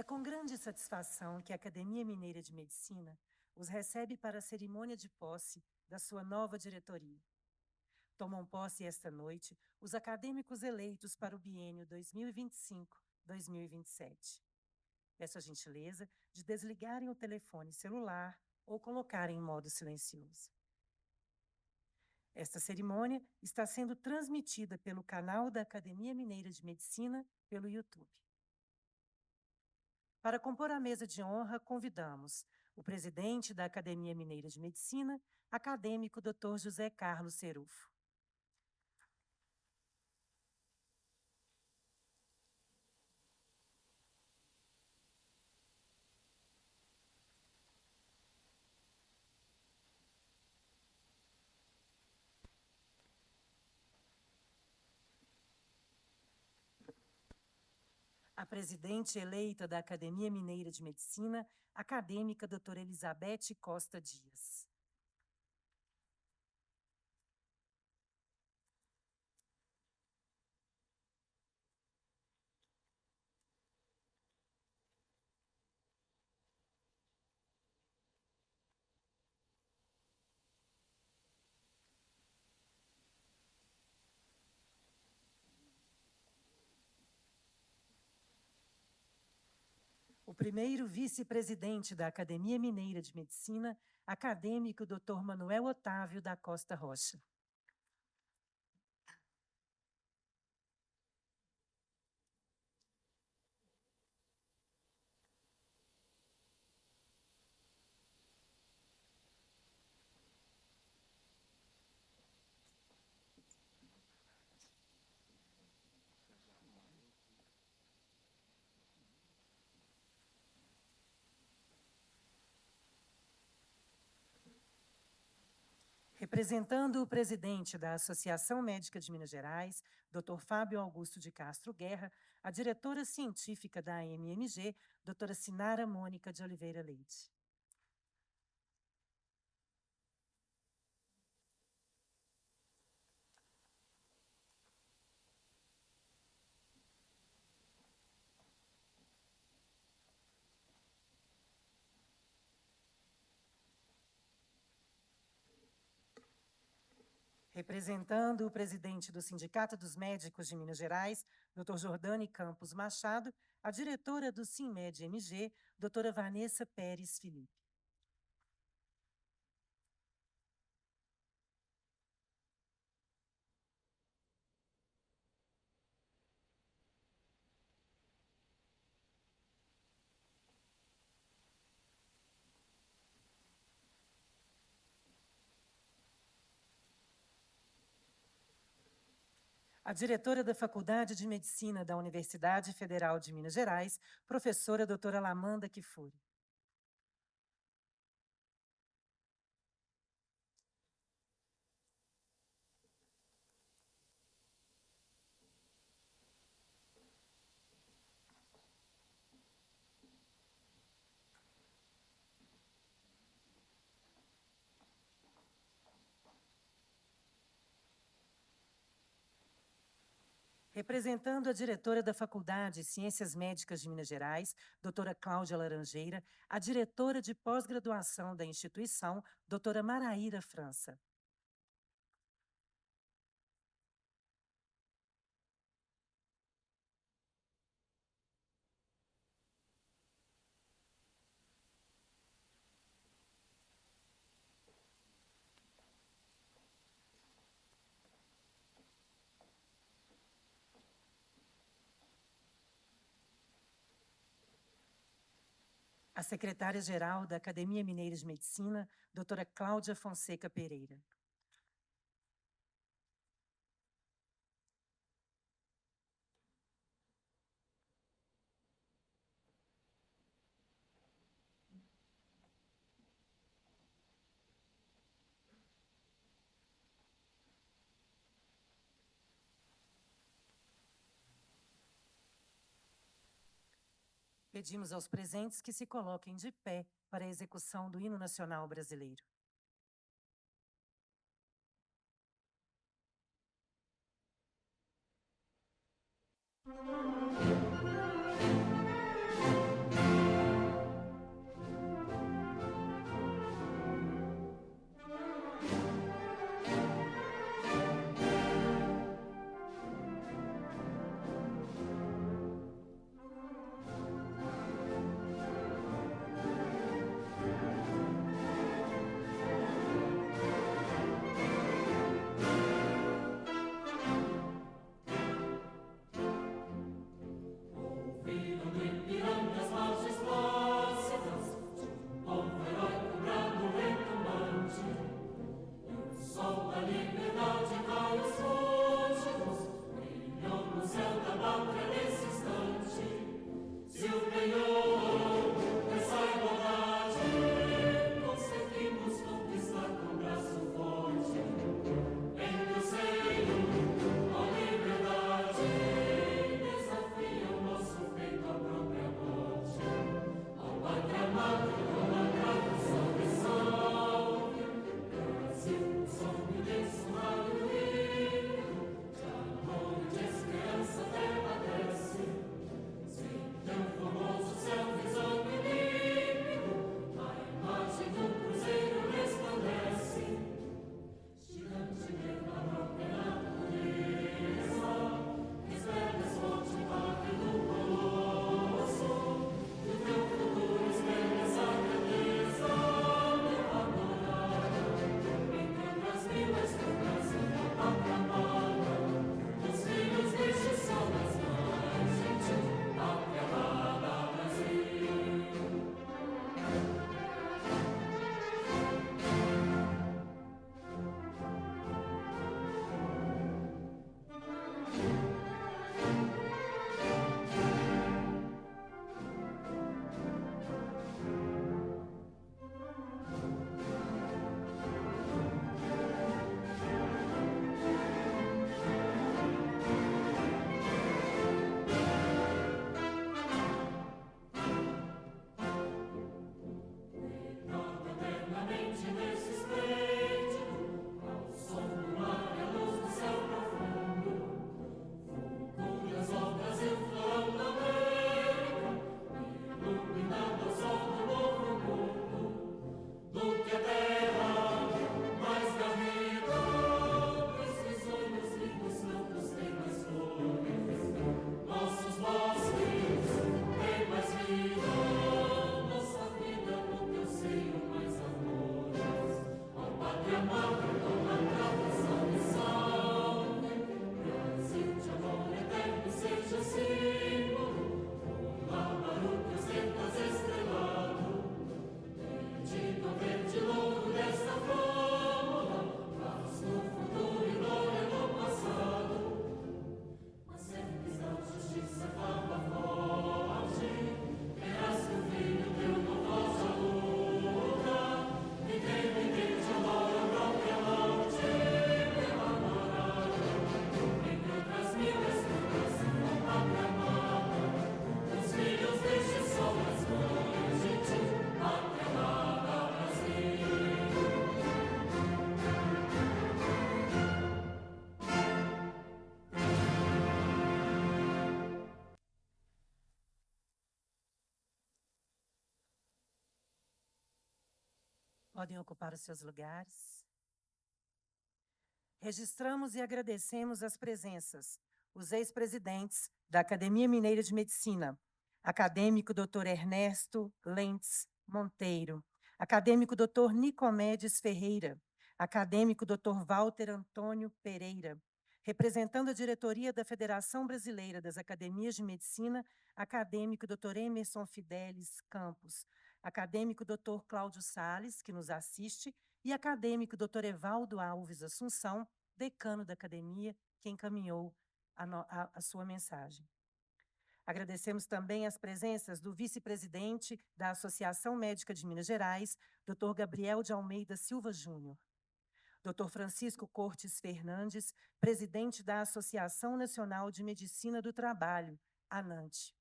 É com grande satisfação que a Academia Mineira de Medicina os recebe para a cerimônia de posse da sua nova diretoria. Tomam posse esta noite os acadêmicos eleitos para o biênio 2025-2027. Peço a gentileza de desligarem o telefone celular ou colocarem em modo silencioso. Esta cerimônia está sendo transmitida pelo canal da Academia Mineira de Medicina pelo YouTube. Para compor a mesa de honra, convidamos o presidente da Academia Mineira de Medicina, acadêmico Dr. José Carlos Serufo. A presidente eleita da Academia Mineira de Medicina, acadêmica doutora Elizabeth Costa Dias. O primeiro vice-presidente da Academia Mineira de Medicina, acadêmico Dr. Manuel Otávio da Costa Rocha. Representando o presidente da Associação Médica de Minas Gerais, Dr. Fábio Augusto de Castro Guerra, a diretora científica da AMMG, doutora Sinara Mônica de Oliveira Leite. Representando o presidente do Sindicato dos Médicos de Minas Gerais, Dr. Jordane Campos Machado, a diretora do SINMED-MG, doutora Vanessa Pérez Felipe. A diretora da Faculdade de Medicina da Universidade Federal de Minas Gerais, professora doutora Lamanda Kifuri. Representando a diretora da Faculdade de Ciências Médicas de Minas Gerais, doutora Cláudia Laranjeira, a diretora de pós-graduação da instituição, doutora Maraíra França. A secretária-geral da Academia Mineira de Medicina, doutora Cláudia Fonseca Pereira. Pedimos aos presentes que se coloquem de pé para a execução do Hino Nacional Brasileiro. Podem ocupar os seus lugares. Registramos e agradecemos as presenças, os ex-presidentes da Academia Mineira de Medicina, acadêmico Dr. Ernesto Lentz Monteiro, acadêmico Dr. Nicomedes Ferreira, acadêmico Dr. Walter Antônio Pereira, representando a diretoria da Federação Brasileira das Academias de Medicina, acadêmico Dr. Emerson Fidelis Campos, acadêmico Dr. Cláudio Sales, que nos assiste, e acadêmico Dr. Evaldo Alves Assunção, decano da academia, que encaminhou a sua mensagem. Agradecemos também as presenças do vice-presidente da Associação Médica de Minas Gerais, Dr. Gabriel de Almeida Silva Júnior, Dr. Francisco Cortes Fernandes, presidente da Associação Nacional de Medicina do Trabalho, ANANT.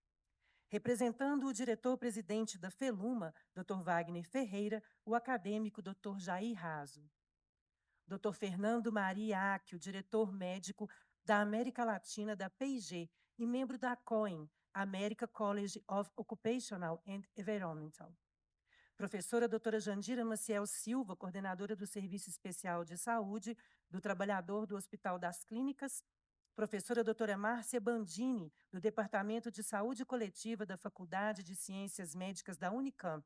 Representando o diretor-presidente da FELUMA, Dr. Wagner Ferreira, o acadêmico Dr. Jair Raso. Dr. Fernando Maria Acchio, diretor médico da América Latina da PIG e membro da COEN, American College of Occupational and Environmental. Professora doutora Jandira Maciel Silva, coordenadora do Serviço Especial de Saúde do Trabalhador do Hospital das Clínicas. Professora doutora Márcia Bandini, do Departamento de Saúde Coletiva da Faculdade de Ciências Médicas da Unicamp.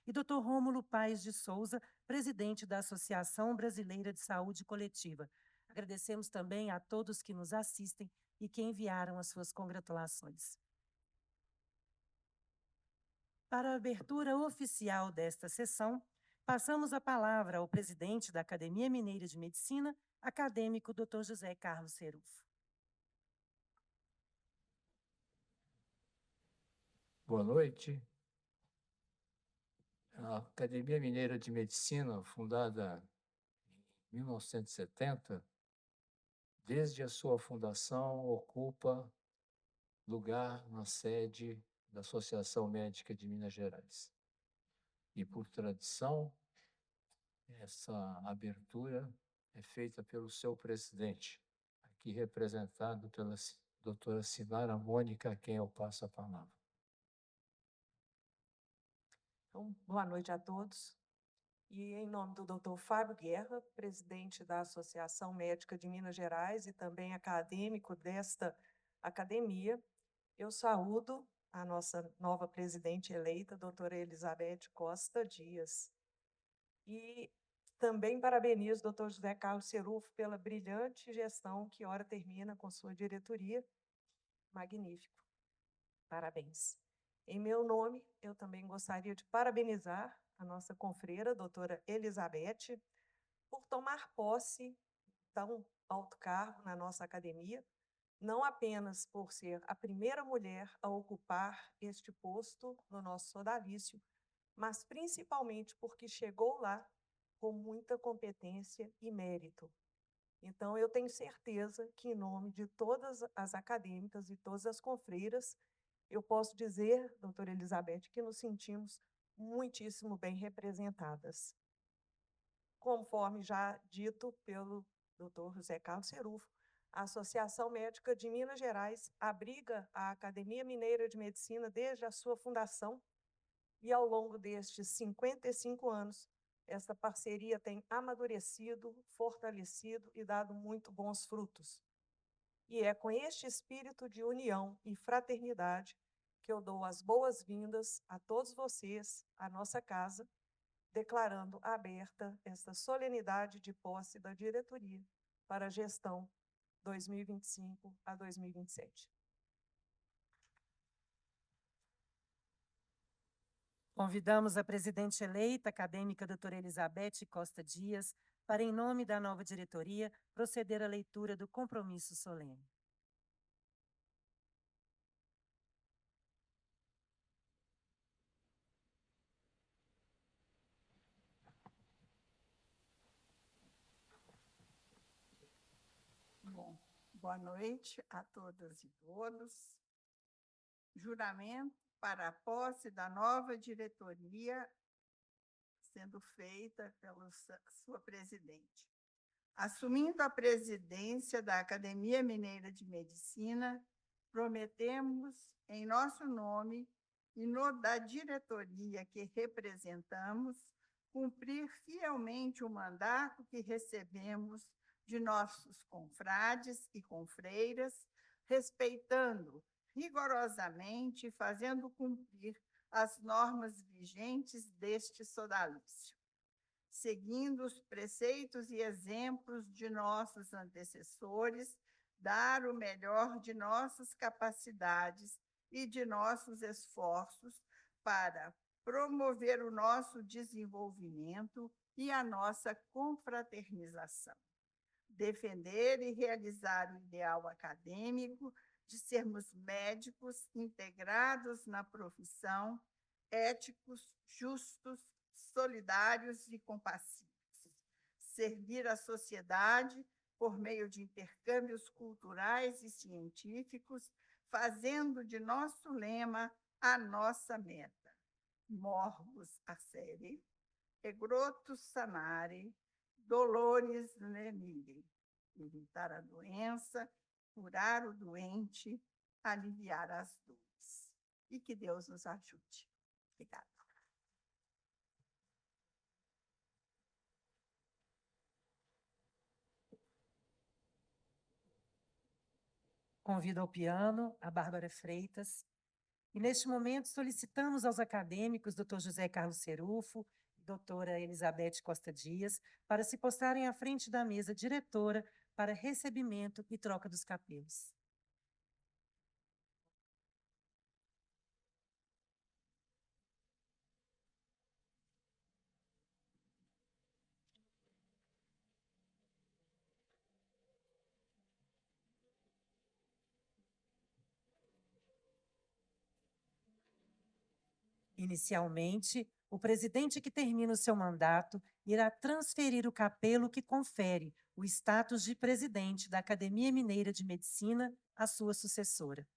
E Dr. Rômulo Paes de Souza, presidente da Associação Brasileira de Saúde Coletiva. Agradecemos também a todos que nos assistem e que enviaram as suas congratulações. Para a abertura oficial desta sessão, passamos a palavra ao presidente da Academia Mineira de Medicina, acadêmico Dr. José Carlos Serufo. Boa noite. A Academia Mineira de Medicina, fundada em 1970, desde a sua fundação, ocupa lugar na sede da Associação Médica de Minas Gerais. E, por tradição, essa abertura é feita pelo seu presidente, aqui representado pela doutora Sinara Mônica, a quem eu passo a palavra. Então, boa noite a todos. E em nome do Dr. Fábio Guerra, presidente da Associação Médica de Minas Gerais e também acadêmico desta academia, eu saúdo a nossa nova presidente eleita, doutora Elizabeth Costa Dias. E também parabenizo o Dr. José Carlos Serufo pela brilhante gestão que ora termina com sua diretoria. Magnífico. Parabéns. Em meu nome, eu também gostaria de parabenizar a nossa confreira, doutora Elizabeth, por tomar posse tão alto cargo na nossa academia, não apenas por ser a primeira mulher a ocupar este posto no nosso sodalício, mas principalmente porque chegou lá com muita competência e mérito. Então, eu tenho certeza que, em nome de todas as acadêmicas e todas as confreiras, eu posso dizer, doutora Elizabeth, que nos sentimos muitíssimo bem representadas. Conforme já dito pelo doutor José Carlos Serufo, a Associação Médica de Minas Gerais abriga a Academia Mineira de Medicina desde a sua fundação e, ao longo destes 55 anos, essa parceria tem amadurecido, fortalecido e dado muito bons frutos. E é com este espírito de união e fraternidade que eu dou as boas-vindas a todos vocês, à nossa casa, declarando aberta esta solenidade de posse da diretoria para a gestão 2025 a 2027. Convidamos a presidente eleita, acadêmica doutora Elizabeth Costa Dias, para, em nome da nova diretoria, proceder à leitura do compromisso solene. Bom, boa noite a todas e todos. Juramento para a posse da nova diretoria sendo feita pela sua presidente. Assumindo a presidência da Academia Mineira de Medicina, prometemos, em nosso nome e no da diretoria que representamos, cumprir fielmente o mandato que recebemos de nossos confrades e confreiras, respeitando rigorosamente e fazendo cumprir as normas vigentes deste sodalício, seguindo os preceitos e exemplos de nossos antecessores, dar o melhor de nossas capacidades e de nossos esforços para promover o nosso desenvolvimento e a nossa confraternização. Defender e realizar o ideal acadêmico de sermos médicos integrados na profissão, éticos, justos, solidários e compassivos. Servir a sociedade por meio de intercâmbios culturais e científicos, fazendo de nosso lema a nossa meta. Morbus acere, egrotus sanare, dolores lenire. Evitar a doença, curar o doente, aliviar as dores. E que Deus nos ajude. Obrigada. Convido ao piano a Bárbara Freitas. E, neste momento, solicitamos aos acadêmicos Dr. José Carlos Serufo e doutora Elizabeth Costa Dias para se postarem à frente da mesa diretora para recebimento e troca dos capelos. Inicialmente, o presidente que termina o seu mandato irá transferir o capelo que confere o status de presidente da Academia Mineira de Medicina à sua sucessora.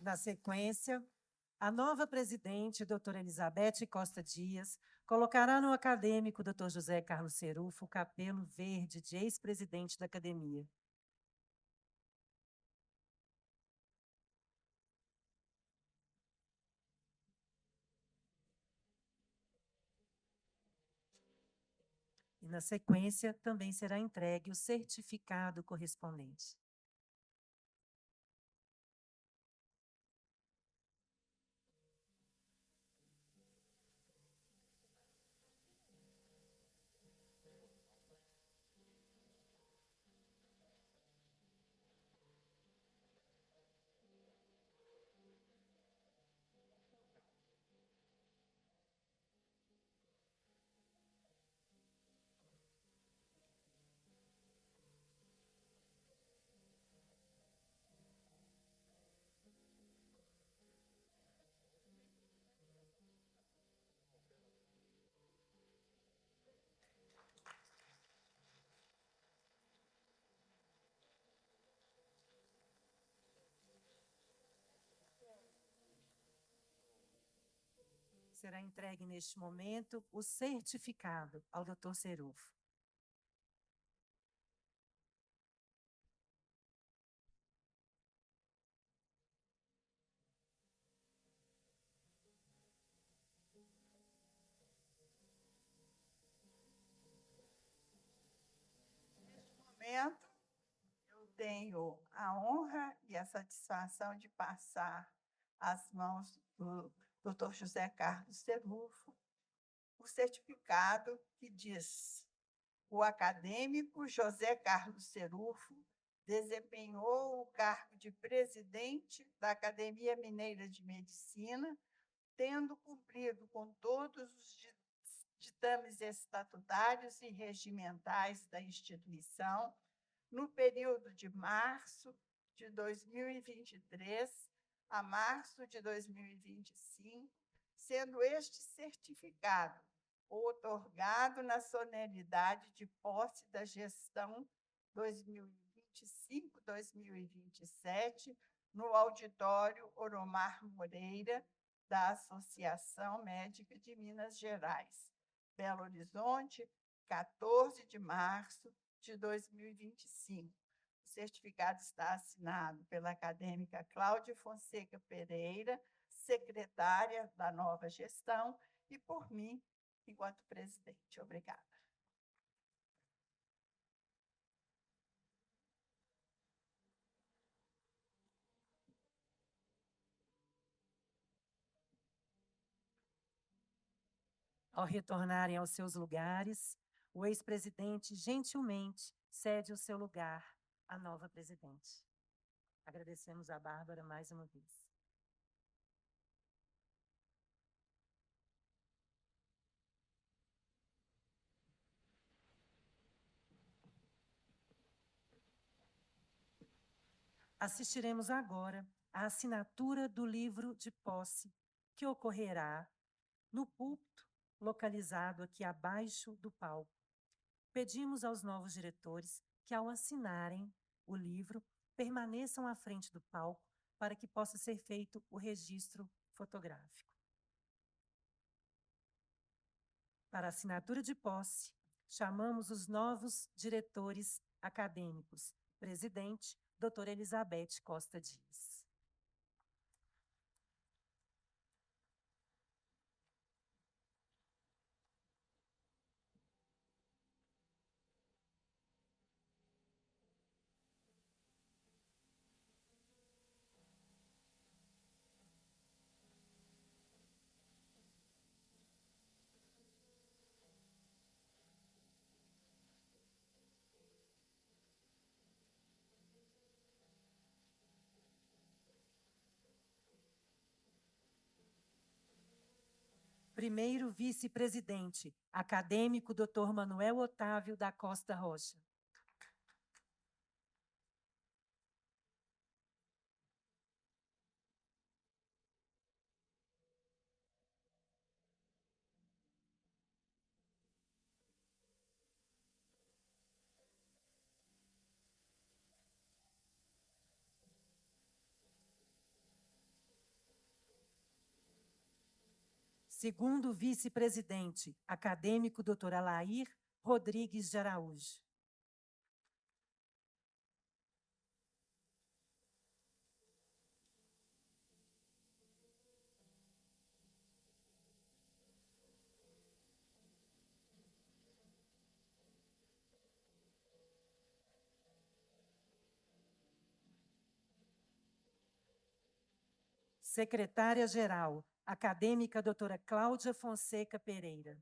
Na sequência, a nova presidente, doutora Elizabeth Costa Dias, colocará no acadêmico Dr. José Carlos Serufo o capelo verde de ex-presidente da academia. E, na sequência, também será entregue o certificado correspondente. Será entregue neste momento o certificado ao Dr. Serufo. Momento, eu tenho a honra e a satisfação de passar às mãos do Dr. José Carlos Serufo o certificado que diz: o acadêmico José Carlos Serufo desempenhou o cargo de presidente da Academia Mineira de Medicina, tendo cumprido com todos os ditames estatutários e regimentais da instituição, no período de março de 2023 a março de 2025, sendo este certificado outorgado na solenidade de posse da gestão 2025-2027, no auditório Oromar Moreira, da Associação Médica de Minas Gerais, Belo Horizonte, 14 de março de 2025. O certificado está assinado pela acadêmica Cláudia Fonseca Pereira, secretária da nova gestão, e por mim, enquanto presidente. Obrigada. Ao retornarem aos seus lugares, o ex-presidente gentilmente cede o seu lugar à nova presidente. Agradecemos a Bárbara mais uma vez. Assistiremos agora à assinatura do livro de posse, que ocorrerá no púlpito localizado aqui abaixo do palco. Pedimos aos novos diretores que, ao assinarem o livro, permaneçam à frente do palco para que possa ser feito o registro fotográfico. Para a assinatura de posse, chamamos os novos diretores acadêmicos. Presidente, doutora Elizabeth Costa Dias. Primeiro vice-presidente, acadêmico Dr. Manuel Otávio da Costa Rocha. Segundo vice-presidente, acadêmico Dr. Alair Rodrigues de Araújo. Secretária-geral, acadêmica doutora Cláudia Fonseca Pereira.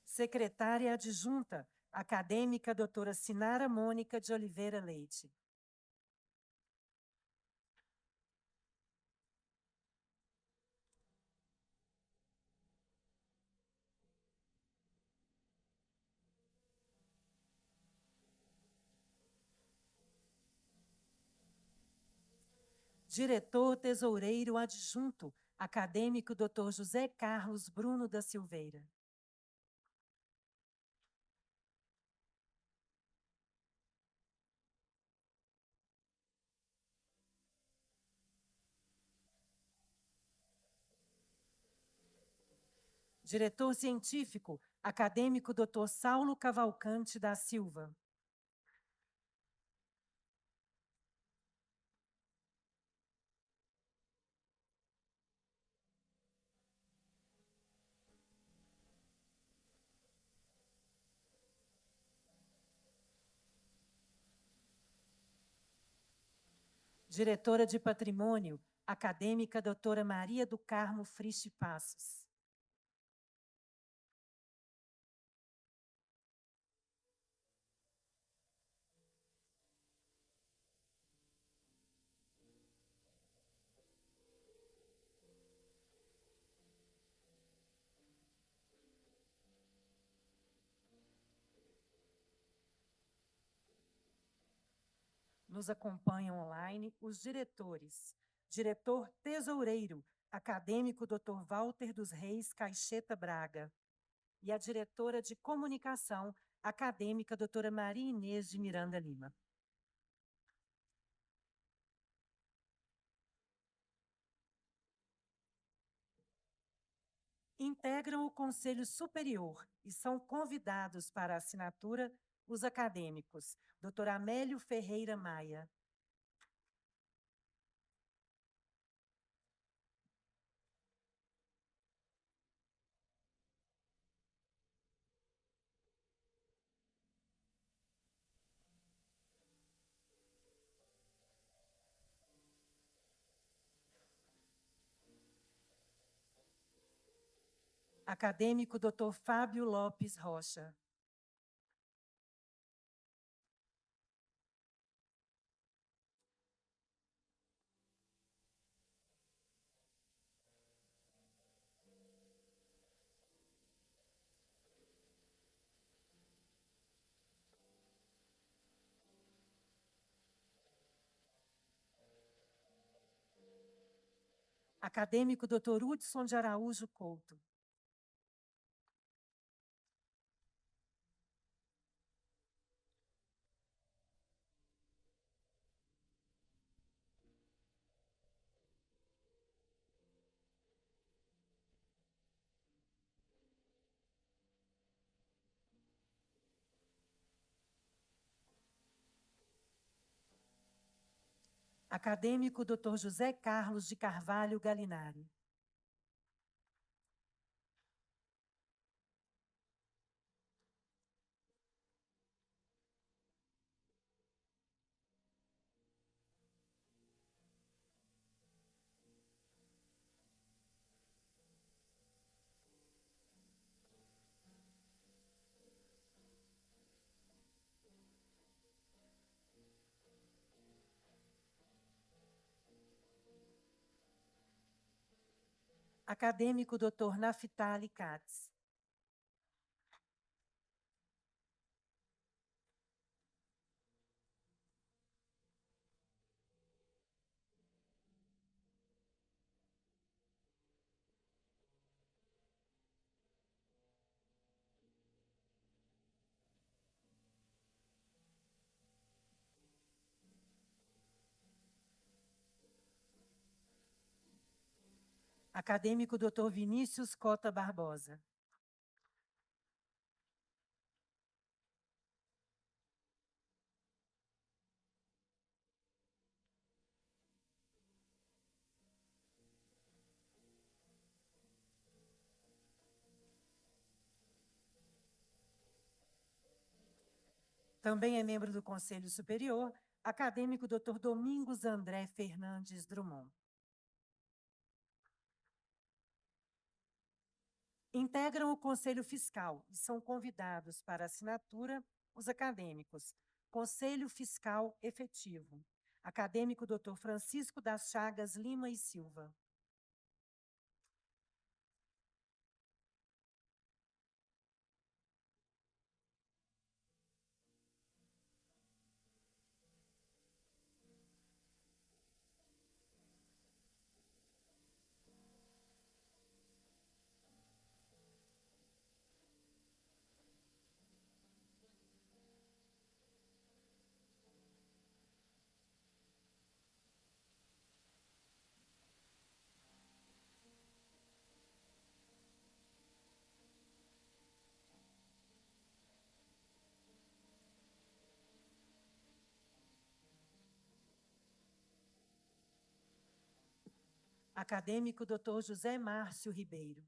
Secretária adjunta, acadêmica doutora Sinara Mônica de Oliveira Leite. Diretor Tesoureiro Adjunto, acadêmico Dr. José Carlos Bruno da Silveira. Diretor Científico, acadêmico Dr. Saulo Cavalcante da Silva. Diretora de Patrimônio, acadêmica doutora Maria do Carmo Frisch Passos. Nos acompanham online os diretores. Diretor Tesoureiro, acadêmico Dr. Walter dos Reis Caixeta Braga. E a diretora de Comunicação, acadêmica doutora Maria Inês de Miranda Lima. Integram o Conselho Superior e são convidados para a assinatura os acadêmicos Dr. Amélio Ferreira Maia, acadêmico Dr. Fábio Lopes Rocha, acadêmico Dr. Hudson de Araújo Couto, acadêmico Dr. José Carlos de Carvalho Galinari, acadêmico Dr. Naftali Katz, acadêmico Dr. Vinícius Cota Barbosa, também é membro do Conselho Superior, acadêmico Dr. Domingos André Fernandes Drummond. Integram o Conselho Fiscal e são convidados para assinatura os acadêmicos Conselho Fiscal Efetivo, acadêmico Dr. Francisco das Chagas Lima e Silva. Acadêmico Dr. José Márcio Ribeiro.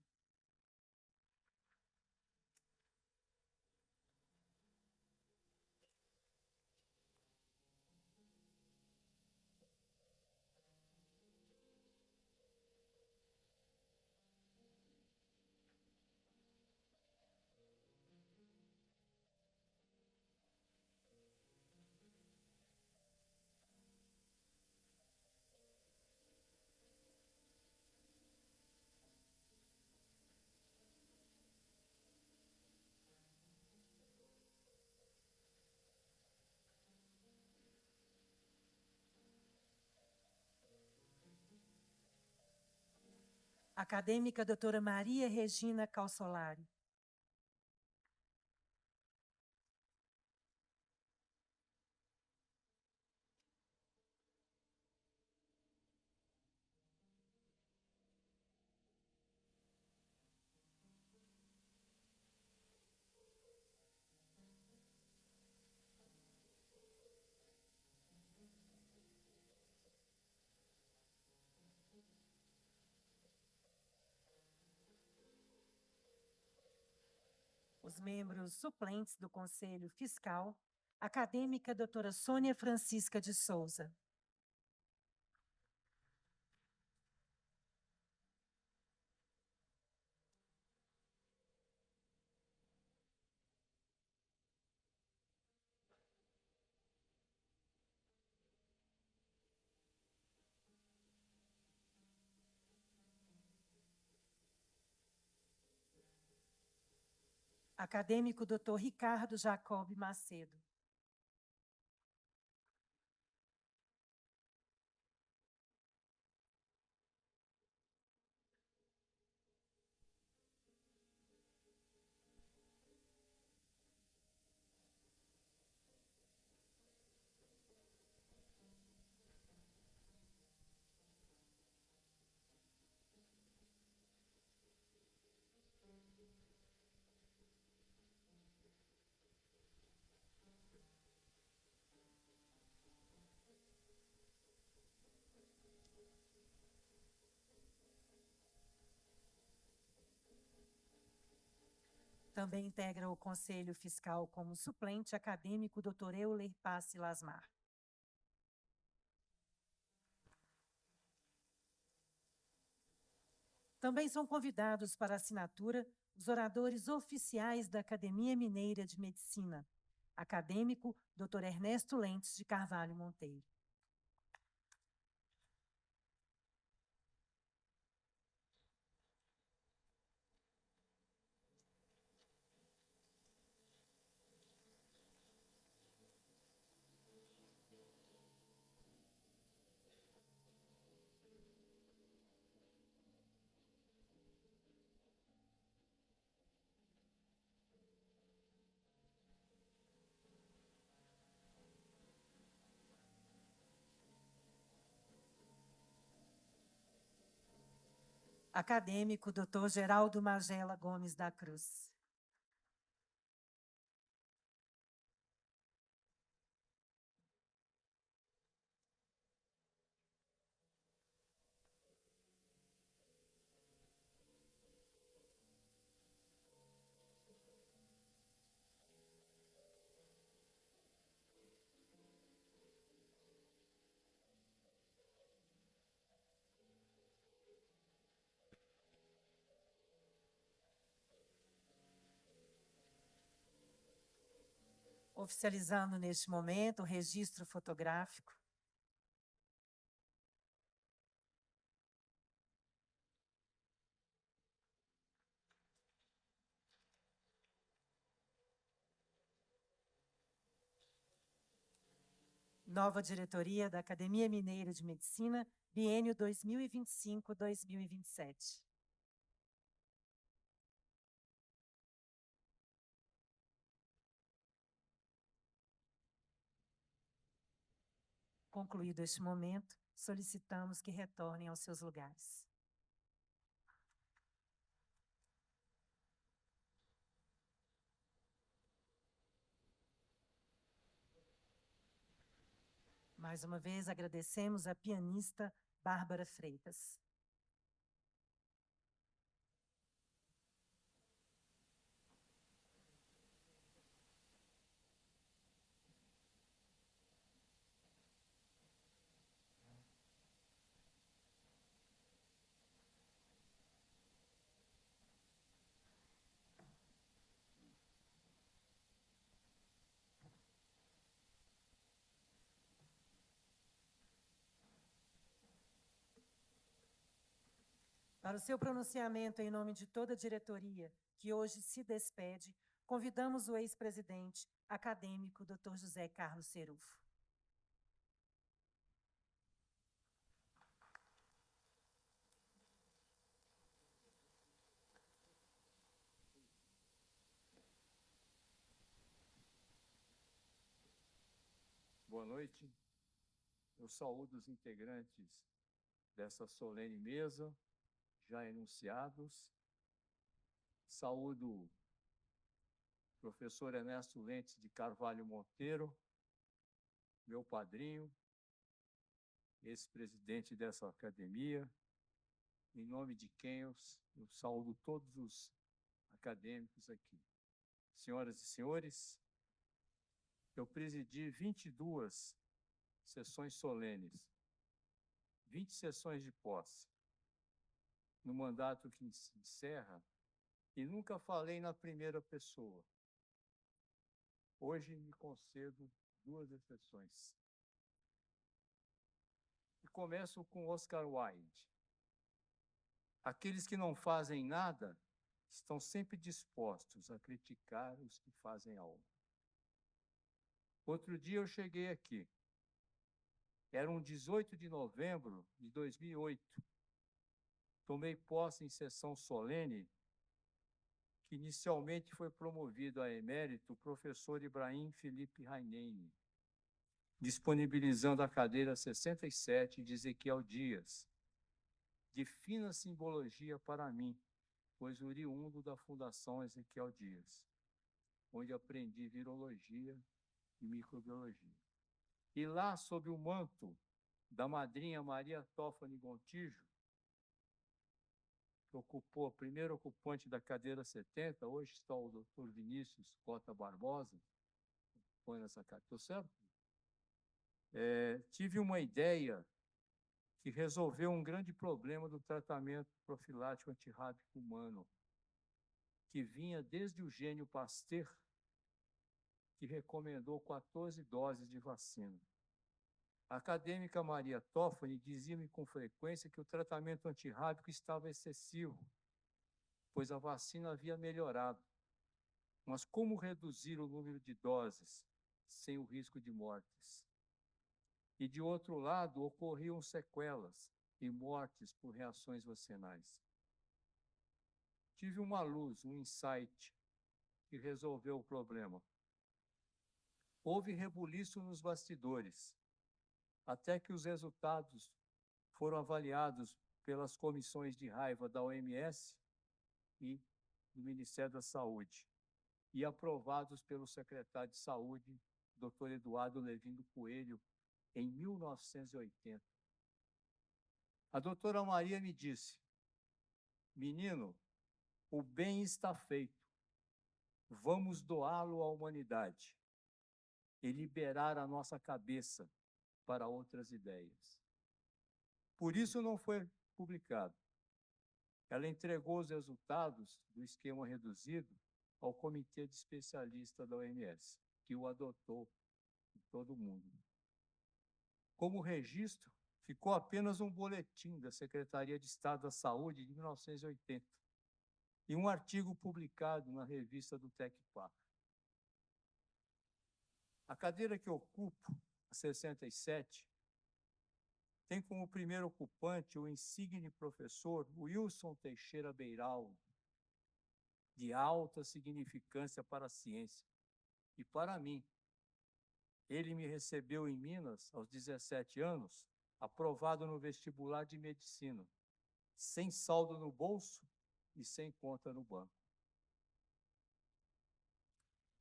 Acadêmica doutora Maria Regina Calsolari. Os membros suplentes do Conselho Fiscal, acadêmica doutora Sônia Francisca de Souza. Acadêmico doutor Ricardo Jacob Macedo. Também integra o Conselho Fiscal como suplente acadêmico Dr. Euler Passe Lasmar. Também são convidados para assinatura os oradores oficiais da Academia Mineira de Medicina, acadêmico Dr. Ernesto Lentes de Carvalho Monteiro. Acadêmico Dr. Geraldo Magela Gomes da Cruz. Oficializando neste momento o registro fotográfico. Nova diretoria da Academia Mineira de Medicina, biênio 2025-2027. Concluído este momento, solicitamos que retornem aos seus lugares. Mais uma vez, agradecemos a pianista Bárbara Freitas. Para o seu pronunciamento em nome de toda a diretoria, que hoje se despede, convidamos o ex-presidente acadêmico Dr. José Carlos Serufo. Boa noite. Eu saúdo os integrantes dessa solene mesa, já enunciados. Saúdo o professor Ernesto Lentes de Carvalho Monteiro, meu padrinho, ex-presidente dessa academia, em nome de quem eu saúdo todos os acadêmicos aqui. Senhoras e senhores, eu presidi 22 sessões solenes, 20 sessões de posse, no mandato que se encerra, e nunca falei na primeira pessoa. Hoje me concedo 2 exceções. E começo com Oscar Wilde. Aqueles que não fazem nada estão sempre dispostos a criticar os que fazem algo. Outro dia eu cheguei aqui. Era um 18 de novembro de 2008. Tomei posse em sessão solene, que inicialmente foi promovido a emérito o professor Ibrahim Felipe Rainene, disponibilizando a cadeira 67 de Ezequiel Dias, de fina simbologia para mim, pois oriundo da Fundação Ezequiel Dias, onde aprendi virologia e microbiologia. E lá, sob o manto da madrinha Maria Tófane Gontijo, que ocupou a primeira ocupante da cadeira 70, hoje está o doutor Vinícius Cota Barbosa, põe nessa cadeira, estou certo? Tive uma ideia que resolveu um grande problema do tratamento profilático antirrábico humano, que vinha desde o gênio Pasteur, que recomendou 14 doses de vacina. A acadêmica Maria Tófane dizia-me com frequência que o tratamento antirrábico estava excessivo, pois a vacina havia melhorado. Mas como reduzir o número de doses sem o risco de mortes? E, de outro lado, ocorriam sequelas e mortes por reações vacinais. Tive uma luz, um insight, que resolveu o problema. Houve rebuliço nos bastidores, até que os resultados foram avaliados pelas comissões de raiva da OMS e do Ministério da Saúde, e aprovados pelo secretário de Saúde, Dr. Eduardo Levindo Coelho, em 1980. A doutora Maria me disse: menino, o bem está feito, vamos doá-lo à humanidade e liberar a nossa cabeça para outras ideias. Por isso não foi publicado. Ela entregou os resultados do esquema reduzido ao Comitê de Especialistas da OMS, que o adotou em todo o mundo. Como registro, ficou apenas um boletim da Secretaria de Estado da Saúde de 1980 e um artigo publicado na revista do TecPar. A cadeira que ocupo, a 67, tem como primeiro ocupante o insigne professor Wilson Teixeira Beiraldo, de alta significância para a ciência e para mim. Ele me recebeu em Minas, aos 17 anos, aprovado no vestibular de medicina, sem saldo no bolso e sem conta no banco.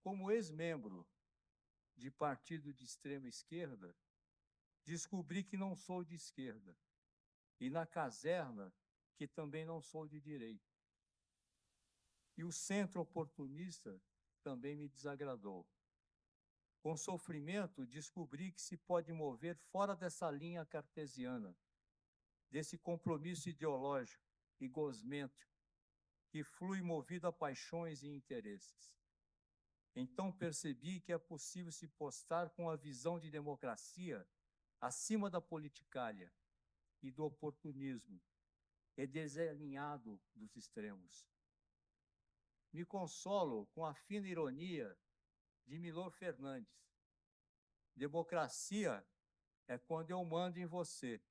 Como ex-membro de partido de extrema esquerda, descobri que não sou de esquerda, e na caserna que também não sou de direita. E o centro oportunista também me desagradou. Com sofrimento, descobri que se pode mover fora dessa linha cartesiana, desse compromisso ideológico e gosméntico, que flui movido a paixões e interesses. Então percebi que é possível se postar com a visão de democracia acima da politicária e do oportunismo, e desalinhado dos extremos. Me consolo com a fina ironia de Milor Fernandes. Democracia é quando eu mando em você,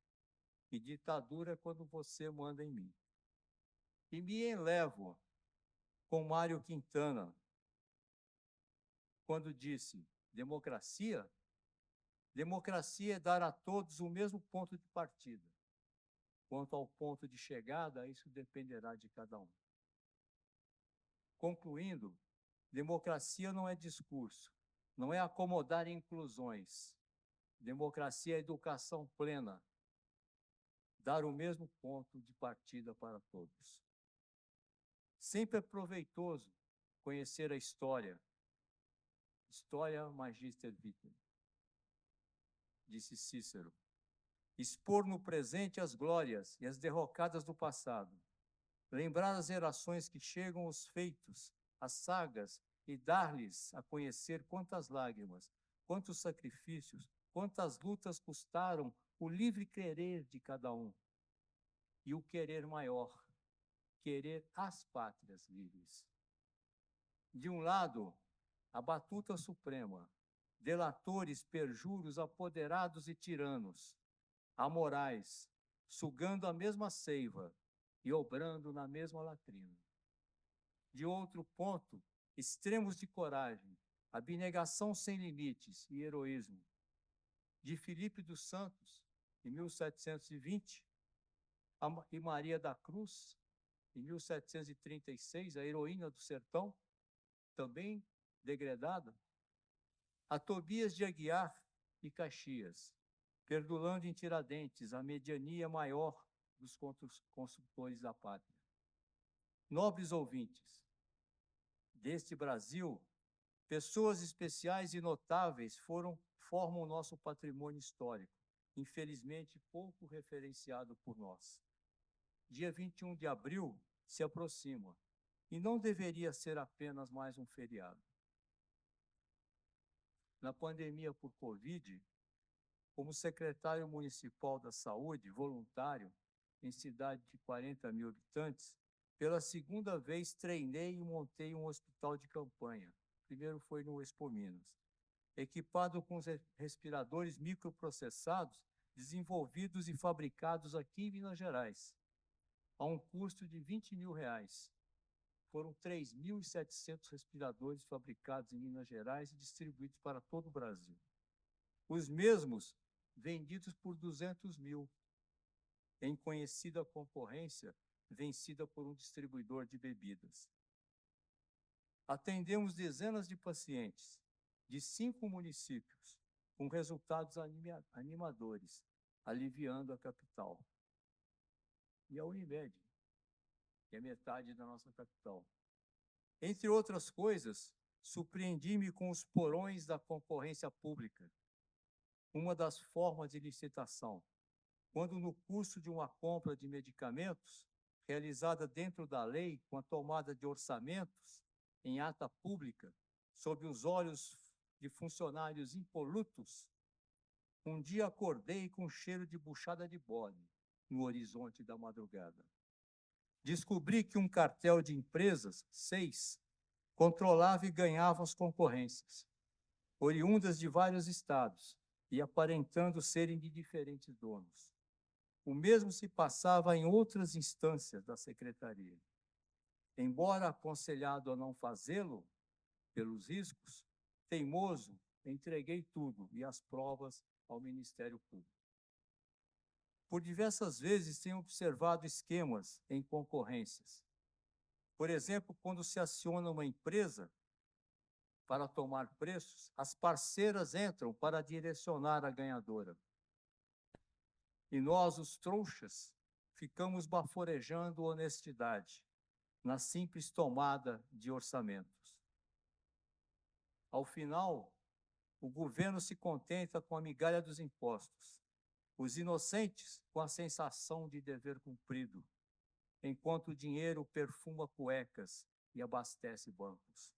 e ditadura é quando você manda em mim. E me enlevo com Mário Quintana, quando disse: democracia? Democracia é dar a todos o mesmo ponto de partida. Quanto ao ponto de chegada, isso dependerá de cada um. Concluindo, democracia não é discurso, não é acomodar inclusões. Democracia é educação plena, dar o mesmo ponto de partida para todos. Sempre é proveitoso conhecer a história. História magister vitam, disse Cícero. Expor no presente as glórias e as derrocadas do passado. Lembrar as gerações que chegam os feitos, as sagas, e dar-lhes a conhecer quantas lágrimas, quantos sacrifícios, quantas lutas custaram o livre querer de cada um. E o querer maior, querer as pátrias livres. De um lado, a batuta suprema, delatores, perjuros, apoderados e tiranos, amorais, sugando a mesma seiva e obrando na mesma latrina. De outro ponto, extremos de coragem, abnegação sem limites e heroísmo. De Filipe dos Santos, em 1720, e Maria da Cruz, em 1736, a heroína do sertão, também degradada, a Tobias de Aguiar e Caxias, perdurando em Tiradentes a mediania maior dos construtores da pátria. Nobres ouvintes, deste Brasil, pessoas especiais e notáveis formam o nosso patrimônio histórico, infelizmente pouco referenciado por nós. Dia 21 de abril se aproxima, e não deveria ser apenas mais um feriado. Na pandemia por Covid, como secretário municipal da Saúde, voluntário, em cidade de 40 mil habitantes, pela segunda vez treinei e montei um hospital de campanha. Primeiro foi no Expo Minas. Equipado com respiradores microprocessados, desenvolvidos e fabricados aqui em Minas Gerais, a um custo de R$20 mil. Foram 3.700 respiradores fabricados em Minas Gerais e distribuídos para todo o Brasil. Os mesmos vendidos por 200 mil, em conhecida concorrência vencida por um distribuidor de bebidas. Atendemos dezenas de pacientes de 5 municípios, com resultados animadores, aliviando a capital. E a Unimed, que é metade da nossa capital. Entre outras coisas, surpreendi-me com os porões da concorrência pública, uma das formas de licitação, quando no curso de uma compra de medicamentos, realizada dentro da lei, com a tomada de orçamentos, em ata pública, sob os olhos de funcionários impolutos, um dia acordei com cheiro de buchada de bode no horizonte da madrugada. Descobri que um cartel de empresas, 6, controlava e ganhava as concorrências, oriundas de vários estados e aparentando serem de diferentes donos. O mesmo se passava em outras instâncias da secretaria. Embora aconselhado a não fazê-lo, pelos riscos, teimoso, entreguei tudo e as provas ao Ministério Público. Por diversas vezes tenho observado esquemas em concorrências. Por exemplo, quando se aciona uma empresa para tomar preços, as parceiras entram para direcionar a ganhadora. E nós, os trouxas, ficamos baforejando honestidade na simples tomada de orçamentos. Ao final, o governo se contenta com a migalha dos impostos, os inocentes com a sensação de dever cumprido, enquanto o dinheiro perfuma cuecas e abastece bancos.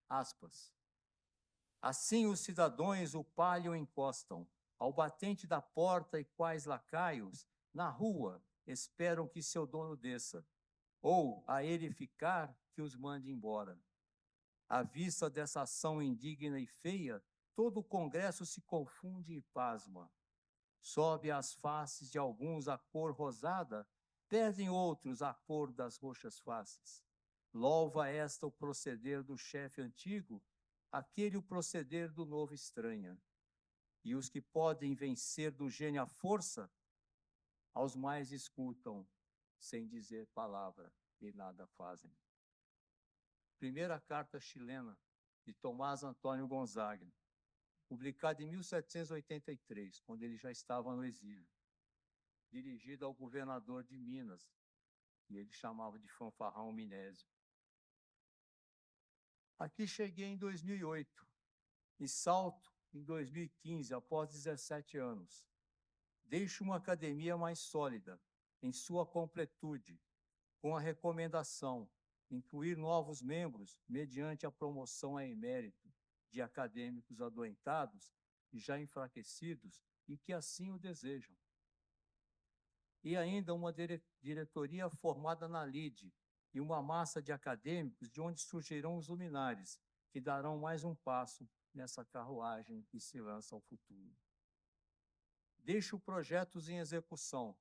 Aspas. Assim os cidadãos o palho encostam, ao batente da porta e quais lacaios, na rua, esperam que seu dono desça, ou, a ele ficar, que os mande embora. À vista dessa ação indigna e feia, todo o Congresso se confunde e pasma. Sobe às faces de alguns a cor rosada, perdem outros a cor das roxas faces. Louva esta o proceder do chefe antigo, aquele o proceder do novo estranha. E os que podem vencer do gênio a força, aos mais escutam, sem dizer palavra, e nada fazem. Primeira carta chilena, de Tomás Antônio Gonzaga, publicada em 1783, quando ele já estava no exílio, dirigida ao governador de Minas, que ele chamava de Fanfarrão Minésio. Aqui cheguei em 2008 e salto em 2015, após 17 anos. Deixo uma academia mais sólida, em sua completude, com a recomendação incluir novos membros mediante a promoção a emérito de acadêmicos adoentados e já enfraquecidos e que assim o desejam. E ainda uma diretoria formada na LIDE e uma massa de acadêmicos de onde surgirão os luminares, que darão mais um passo nessa carruagem que se lança ao futuro. Deixo projetos em execução,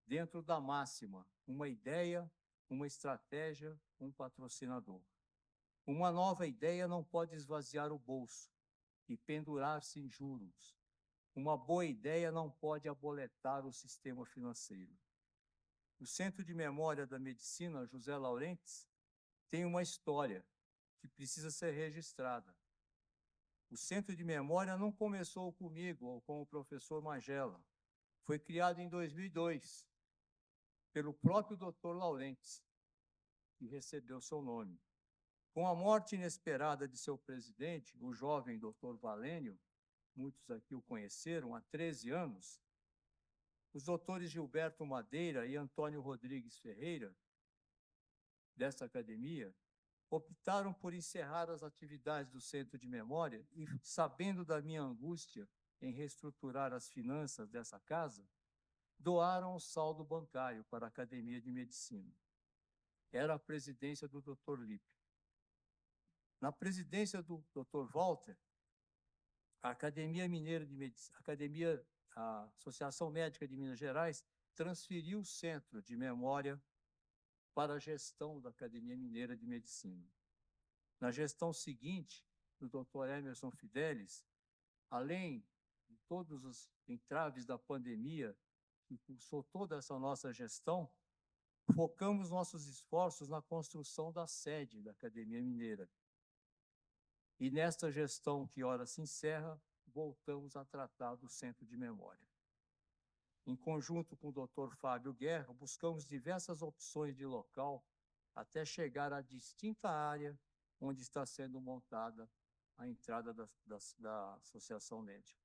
dentro da máxima, uma ideia, uma estratégia, um patrocinador. Uma nova ideia não pode esvaziar o bolso e pendurar-se em juros. Uma boa ideia não pode aboletar o sistema financeiro. O Centro de Memória da Medicina, José Laurentes, tem uma história que precisa ser registrada. O Centro de Memória não começou comigo ou com o professor Magela. Foi criado em 2002 pelo próprio Dr. Laurentes, que recebeu seu nome. Com a morte inesperada de seu presidente, o jovem Dr. Valênio, muitos aqui o conheceram há 13 anos, os doutores Gilberto Madeira e Antônio Rodrigues Ferreira, desta academia, optaram por encerrar as atividades do Centro de Memória e, sabendo da minha angústia em reestruturar as finanças dessa casa, doaram o saldo bancário para a Academia de Medicina. Era a presidência do Dr. Lippe. Na presidência do Dr. Walter, a Academia Mineira de Medicina, a Associação Médica de Minas Gerais, transferiu o Centro de Memória para a gestão da Academia Mineira de Medicina. Na gestão seguinte, do Dr. Emerson Fidelis, além de todos os entraves da pandemia que cursou toda essa nossa gestão, focamos nossos esforços na construção da sede da Academia Mineira. E nesta gestão que ora se encerra, voltamos a tratar do Centro de Memória. Em conjunto com o Dr. Fábio Guerra, buscamos diversas opções de local até chegar à distinta área onde está sendo montada a entrada da Associação Médica.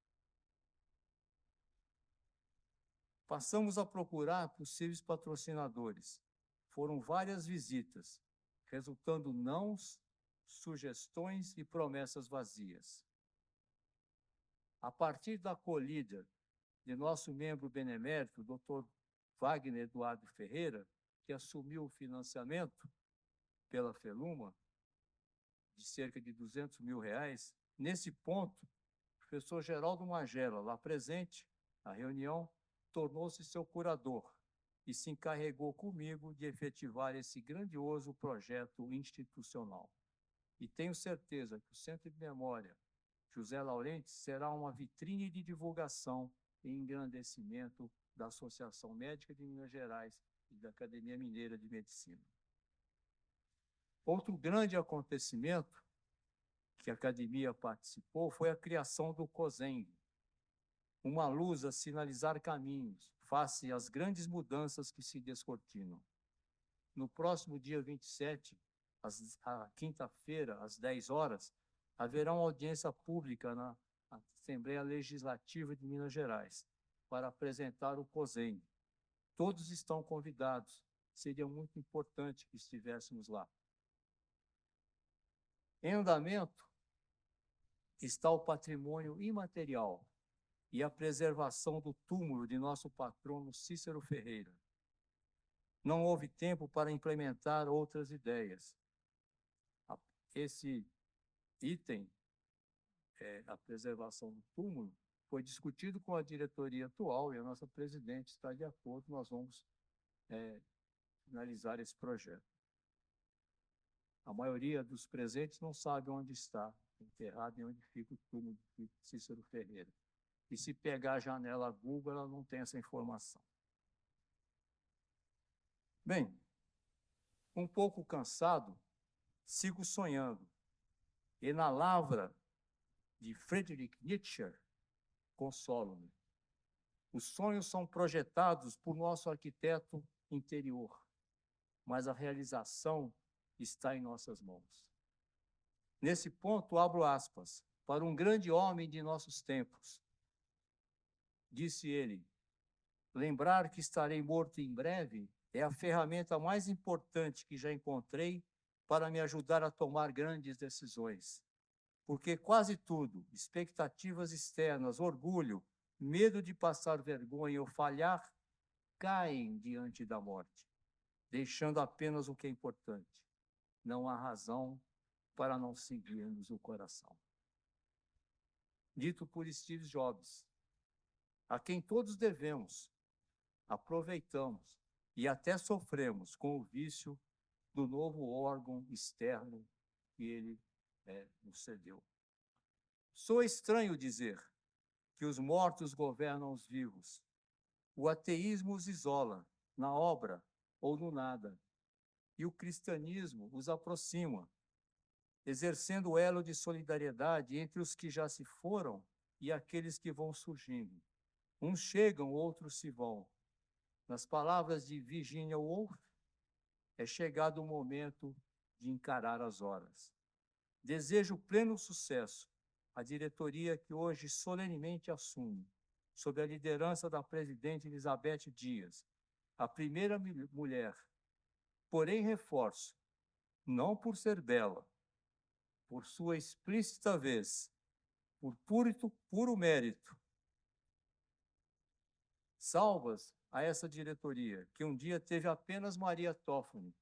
Passamos a procurar possíveis patrocinadores. Foram várias visitas, resultando nãos, sugestões e promessas vazias. A partir da acolhida de nosso membro benemérito, Dr. Wagner Eduardo Ferreira, que assumiu o financiamento pela Feluma, de cerca de R$200 mil, nesse ponto, o professor Geraldo Magela, lá presente, na reunião, tornou-se seu curador e se encarregou comigo de efetivar esse grandioso projeto institucional. E tenho certeza que o Centro de Memória José Laurentes será uma vitrine de divulgação e engrandecimento da Associação Médica de Minas Gerais e da Academia Mineira de Medicina. Outro grande acontecimento que a academia participou foi a criação do COSENG, uma luz a sinalizar caminhos face às grandes mudanças que se descortinam. No próximo dia 27, a quinta-feira, às 10 horas, haverá uma audiência pública na Assembleia Legislativa de Minas Gerais para apresentar o COSENG. Todos estão convidados. Seria muito importante que estivéssemos lá. Em andamento está o patrimônio imaterial, e a preservação do túmulo de nosso patrono Cícero Ferreira. Não houve tempo para implementar outras ideias. Esse item, a preservação do túmulo, foi discutido com a diretoria atual e a nossa presidente está de acordo, nós vamos finalizar esse projeto. A maioria dos presentes não sabe onde está enterrado e onde fica o túmulo de Cícero Ferreira. E se pegar a janela Google, ela não tem essa informação. Bem, um pouco cansado, sigo sonhando. E na lavra de Friedrich Nietzsche, consolo-me. Os sonhos são projetados por nosso arquiteto interior, mas a realização está em nossas mãos. Nesse ponto, abro aspas, para um grande homem de nossos tempos. Disse ele, lembrar que estarei morto em breve é a ferramenta mais importante que já encontrei para me ajudar a tomar grandes decisões. Porque quase tudo, expectativas externas, orgulho, medo de passar vergonha ou falhar, caem diante da morte, deixando apenas o que é importante. Não há razão para não seguirmos o coração. Dito por Steve Jobs, a quem todos devemos, aproveitamos e até sofremos com o vício do novo órgão externo que ele nos cedeu. Sou estranho dizer que os mortos governam os vivos. O ateísmo os isola, na obra ou no nada, e o cristianismo os aproxima, exercendo o elo de solidariedade entre os que já se foram e aqueles que vão surgindo. Uns chegam, outros se vão. Nas palavras de Virginia Woolf, é chegado o momento de encarar as horas. Desejo pleno sucesso à diretoria que hoje solenemente assume, sob a liderança da presidente Elizabeth Dias, a primeira mulher. Porém, reforço, não por ser bela, por sua explícita vez, por puro mérito. Salvas a essa diretoria, que um dia teve apenas Maria Toffoli,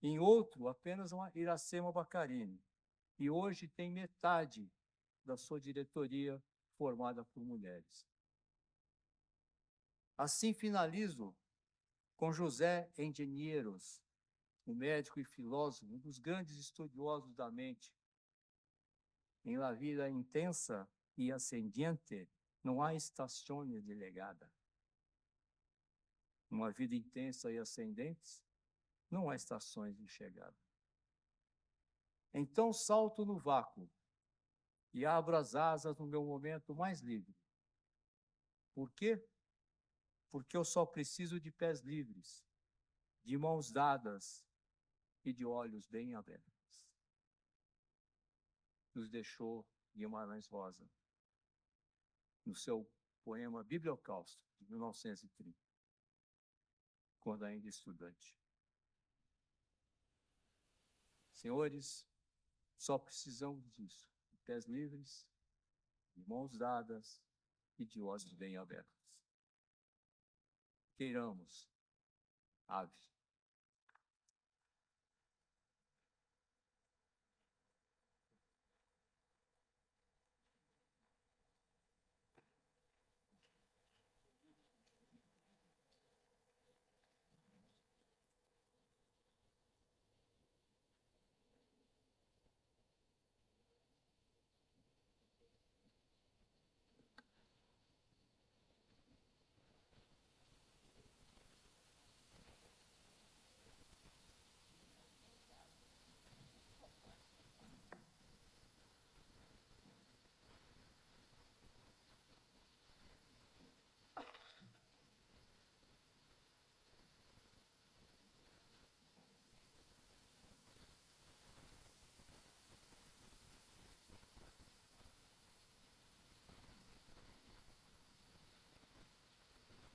em outro apenas uma Iracema Baccarini, e hoje tem metade da sua diretoria formada por mulheres. Assim finalizo com José Engenheiros, um médico e filósofo, um dos grandes estudiosos da mente. Em la vida intensa e ascendente, não há estações de legada. Numa vida intensa e ascendente, não há estações de chegada. Então salto no vácuo e abro as asas no meu momento mais livre. Por quê? Porque eu só preciso de pés livres, de mãos dadas e de olhos bem abertos. Nos deixou Guimarães Rosa, no seu poema Bibliocausto, de 1930, quando ainda estudante. Senhores, só precisamos disso, de pés livres, de mãos dadas e de olhos bem abertos. Queiramos, ave.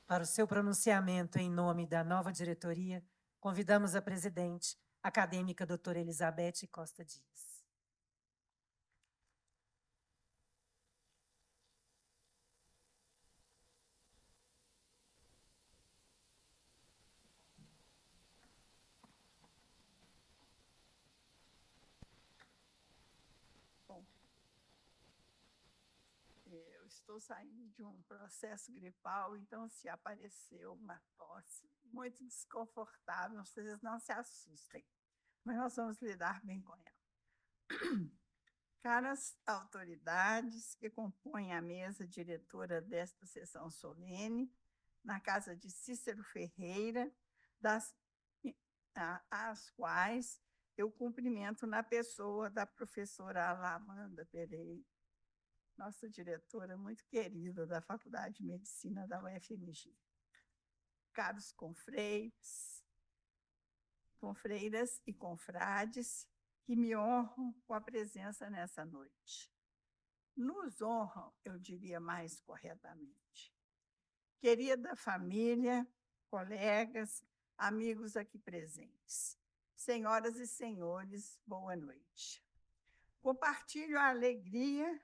Para o seu pronunciamento em nome da nova diretoria, convidamos a presidente, acadêmica doutora Elizabeth Costa Dias. Eu estou saindo de um processo gripal, então se apareceu uma tosse muito desconfortável, vocês não se assustem, mas nós vamos lidar bem com ela. Caras autoridades que compõem a mesa diretora desta sessão solene, na casa de Cícero Ferreira, às quais eu cumprimento na pessoa da professora Alamanda Pereira, nossa diretora muito querida da Faculdade de Medicina da UFMG. Caros confreiras e confrades, que me honram com a presença nessa noite. Nos honram, eu diria mais corretamente. Querida família, colegas, amigos aqui presentes, senhoras e senhores, boa noite. Compartilho a alegria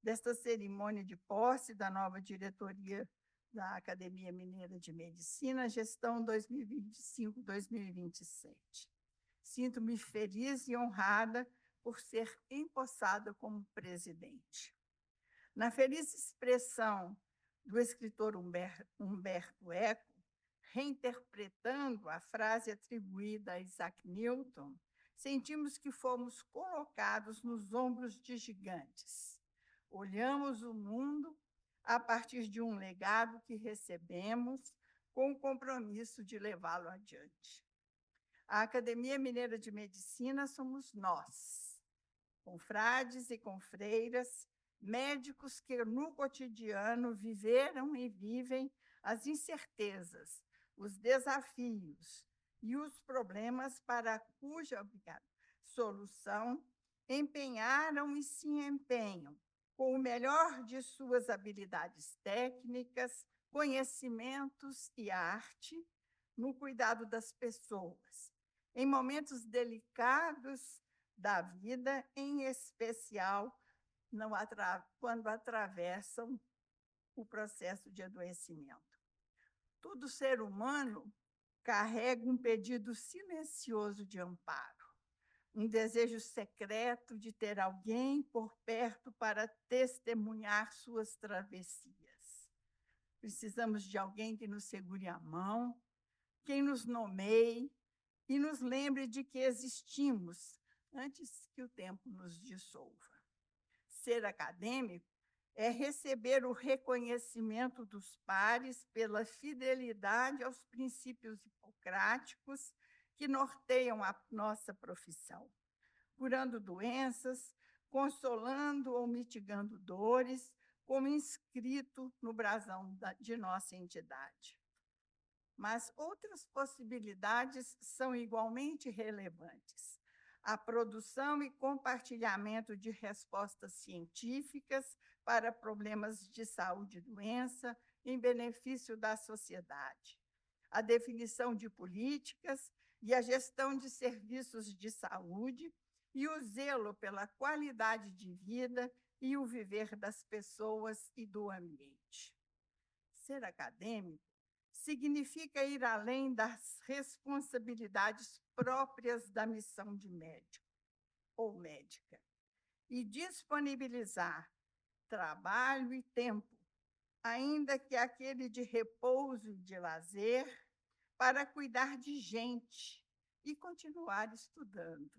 desta cerimônia de posse da nova diretoria da Academia Mineira de Medicina, gestão 2025-2027. Sinto-me feliz e honrada por ser empossada como presidente. Na feliz expressão do escritor Humberto Eco, reinterpretando a frase atribuída a Isaac Newton, sentimos que fomos colocados nos ombros de gigantes. Olhamos o mundo a partir de um legado que recebemos com o compromisso de levá-lo adiante. A Academia Mineira de Medicina somos nós, confrades e confreiras, médicos que no cotidiano viveram e vivem as incertezas, os desafios e os problemas para cuja solução empenharam e se empenham com o melhor de suas habilidades técnicas, conhecimentos e arte no cuidado das pessoas, em momentos delicados da vida, em especial quando atravessam o processo de adoecimento. Todo ser humano carrega um pedido silencioso de amparo, um desejo secreto de ter alguém por perto para testemunhar suas travessias. Precisamos de alguém que nos segure a mão, quem nos nomeie e nos lembre de que existimos antes que o tempo nos dissolva. Ser acadêmico é receber o reconhecimento dos pares pela fidelidade aos princípios hipocráticos que norteiam a nossa profissão, curando doenças, consolando ou mitigando dores, como inscrito no brasão de nossa entidade. Mas outras possibilidades são igualmente relevantes. A produção e compartilhamento de respostas científicas para problemas de saúde e doença em benefício da sociedade. A definição de políticas e a gestão de serviços de saúde e o zelo pela qualidade de vida e o viver das pessoas e do ambiente. Ser acadêmico significa ir além das responsabilidades próprias da missão de médico ou médica e disponibilizar trabalho e tempo, ainda que aquele de repouso e de lazer, para cuidar de gente e continuar estudando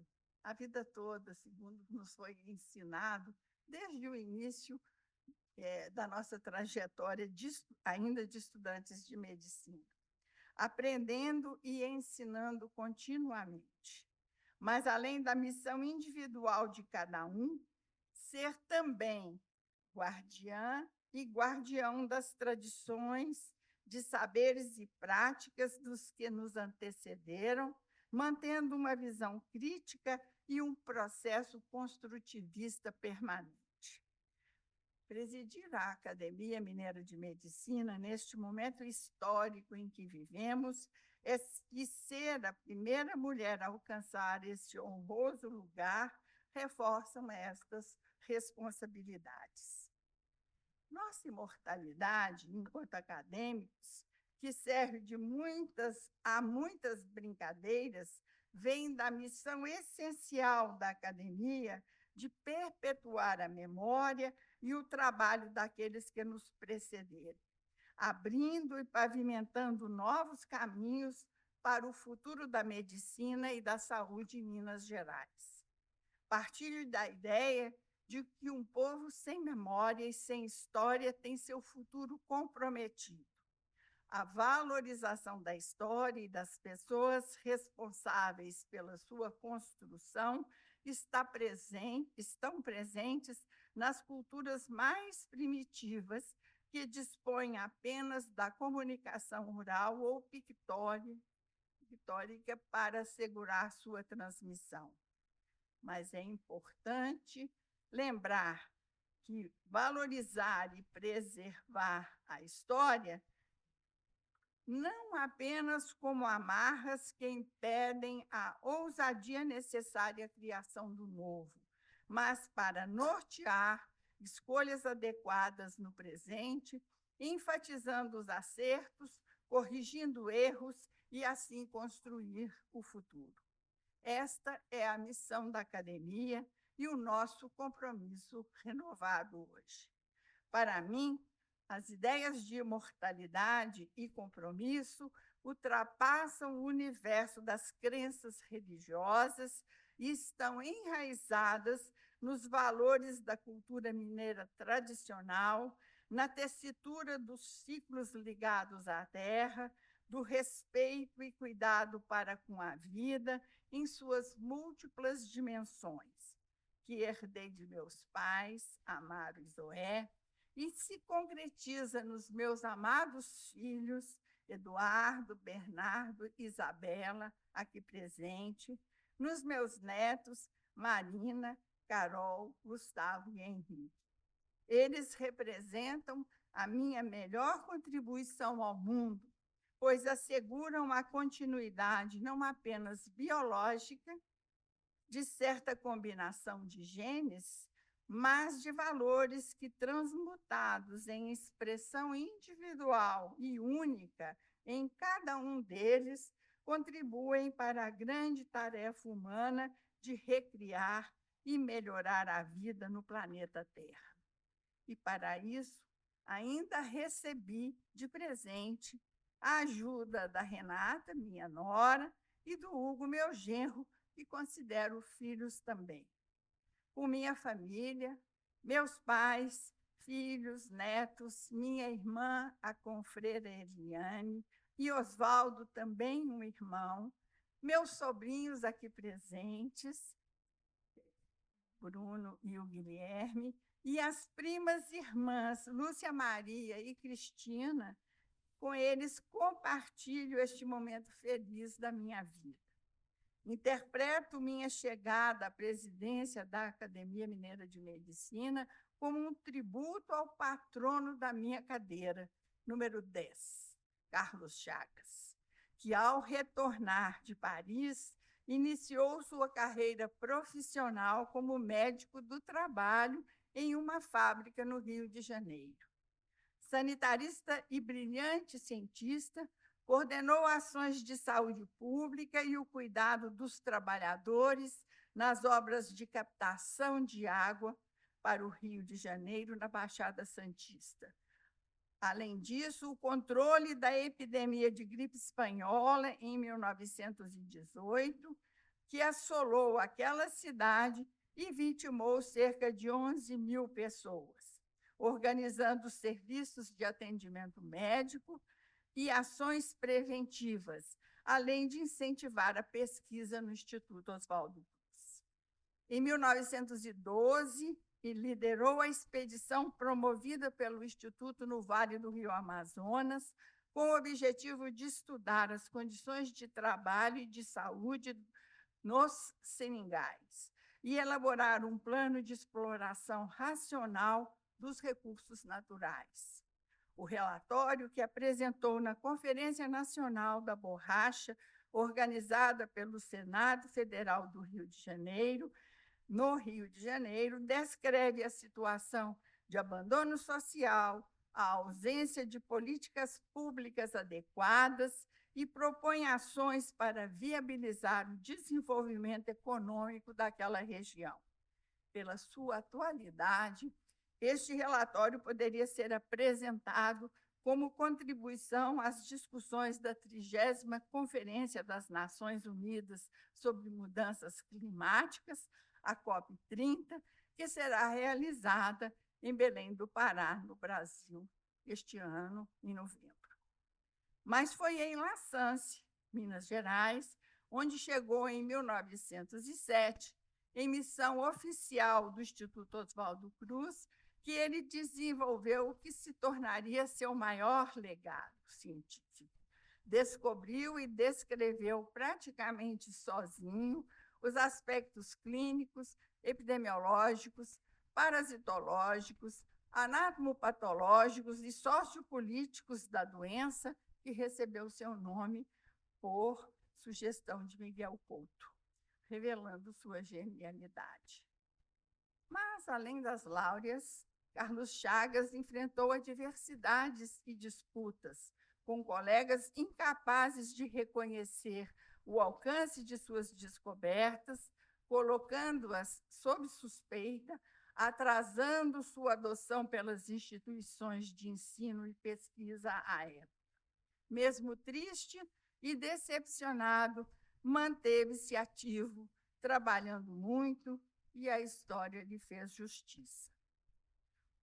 a vida toda, segundo nos foi ensinado desde o início da nossa trajetória ainda de estudantes de medicina, aprendendo e ensinando continuamente. Mas, além da missão individual de cada um, ser também guardiã e guardião das tradições, de saberes e práticas dos que nos antecederam, mantendo uma visão crítica e um processo construtivista permanente. Presidir a Academia Mineira de Medicina, neste momento histórico em que vivemos, e ser a primeira mulher a alcançar esse honroso lugar, reforçam estas responsabilidades. Nossa imortalidade, enquanto acadêmicos, que serve a muitas brincadeiras, vem da missão essencial da academia de perpetuar a memória e o trabalho daqueles que nos precederam, abrindo e pavimentando novos caminhos para o futuro da medicina e da saúde em Minas Gerais. Partilho da ideia de que um povo sem memória e sem história tem seu futuro comprometido. A valorização da história e das pessoas responsáveis pela sua construção estão presentes nas culturas mais primitivas, que dispõem apenas da comunicação oral ou pictórica para assegurar sua transmissão. Mas é importante lembrar que valorizar e preservar a história não apenas como amarras que impedem a ousadia necessária à criação do novo, mas para nortear escolhas adequadas no presente, enfatizando os acertos, corrigindo erros e assim construir o futuro. Esta é a missão da academia e o nosso compromisso renovado hoje. Para mim, as ideias de imortalidade e compromisso ultrapassam o universo das crenças religiosas e estão enraizadas nos valores da cultura mineira tradicional, na tessitura dos ciclos ligados à terra, do respeito e cuidado para com a vida em suas múltiplas dimensões, que herdei de meus pais, Amaro e Zoé, e se concretiza nos meus amados filhos, Eduardo, Bernardo, Isabela, aqui presente, nos meus netos, Marina, Carol, Gustavo e Henrique. Eles representam a minha melhor contribuição ao mundo, pois asseguram a continuidade não apenas biológica de certa combinação de genes, mas de valores que, transmutados em expressão individual e única em cada um deles, contribuem para a grande tarefa humana de recriar e melhorar a vida no planeta Terra. E, para isso, ainda recebi de presente a ajuda da Renata, minha nora, e do Hugo, meu genro, que considero filhos também. Com minha família, meus pais, filhos, netos, minha irmã, a confreira Eliane, e Oswaldo, também um irmão, meus sobrinhos aqui presentes, Bruno e o Guilherme, e as primas irmãs, Lúcia Maria e Cristina, com eles compartilho este momento feliz da minha vida. Interpreto minha chegada à presidência da Academia Mineira de Medicina como um tributo ao patrono da minha cadeira, número 10, Carlos Chagas, que, ao retornar de Paris, iniciou sua carreira profissional como médico do trabalho em uma fábrica no Rio de Janeiro. Sanitarista e brilhante cientista, coordenou ações de saúde pública e o cuidado dos trabalhadores nas obras de captação de água para o Rio de Janeiro, na Baixada Santista. Além disso, o controle da epidemia de gripe espanhola em 1918, que assolou aquela cidade e vitimou cerca de 11.000 pessoas, organizando serviços de atendimento médico e ações preventivas, além de incentivar a pesquisa no Instituto Oswaldo Cruz. Em 1912, liderou a expedição promovida pelo Instituto no Vale do Rio Amazonas, com o objetivo de estudar as condições de trabalho e de saúde nos seringais e elaborar um plano de exploração racional dos recursos naturais. O relatório que apresentou na Conferência Nacional da Borracha, organizada pelo Senado Federal do Rio de Janeiro, no Rio de Janeiro, descreve a situação de abandono social, a ausência de políticas públicas adequadas e propõe ações para viabilizar o desenvolvimento econômico daquela região. Pela sua atualidade, Este relatório poderia ser apresentado como contribuição às discussões da 30ª Conferência das Nações Unidas sobre Mudanças Climáticas, a COP30, que será realizada em Belém do Pará, no Brasil, este ano, em novembro. Mas foi em Laçance, Minas Gerais, onde chegou em 1907, em missão oficial do Instituto Oswaldo Cruz, que ele desenvolveu o que se tornaria seu maior legado científico. Descobriu e descreveu praticamente sozinho os aspectos clínicos, epidemiológicos, parasitológicos, anatomopatológicos e sociopolíticos da doença, que recebeu seu nome por sugestão de Miguel Couto, revelando sua genialidade. Mas, além das láureas, Carlos Chagas enfrentou adversidades e disputas com colegas incapazes de reconhecer o alcance de suas descobertas, colocando-as sob suspeita, atrasando sua adoção pelas instituições de ensino e pesquisa à época. Mesmo triste e decepcionado, manteve-se ativo, trabalhando muito, e a história lhe fez justiça.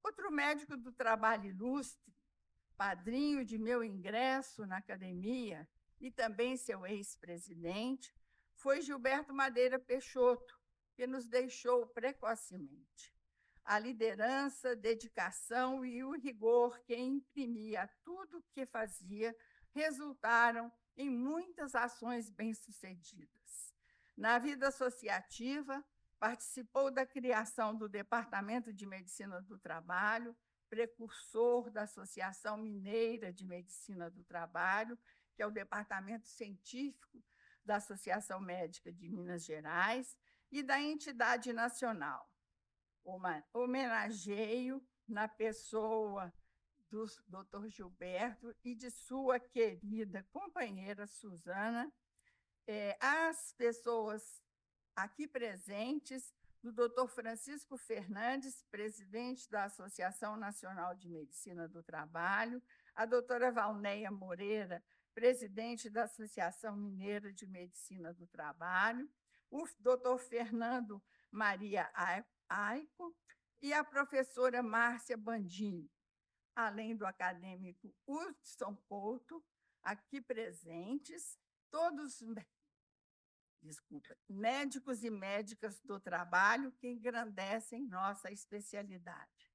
Outro médico do trabalho ilustre, padrinho de meu ingresso na academia e também seu ex-presidente, foi Gilberto Madeira Peixoto, que nos deixou precocemente. A liderança, dedicação e o rigor que imprimia a tudo o que fazia resultaram em muitas ações bem-sucedidas. Na vida associativa, participou da criação do Departamento de Medicina do Trabalho, precursor da Associação Mineira de Medicina do Trabalho, que é o departamento científico da Associação Médica de Minas Gerais, e da entidade nacional. Homenageio na pessoa do Dr. Gilberto e de sua querida companheira Suzana, as pessoas aqui presentes, do Dr. Francisco Fernandes, presidente da Associação Nacional de Medicina do Trabalho, a doutora Valneia Moreira, presidente da Associação Mineira de Medicina do Trabalho, o doutor Fernando Maria Aico e a professora Márcia Bandini, além do acadêmico Hudson Couto, aqui presentes, todos médicos e médicas do trabalho que engrandecem nossa especialidade.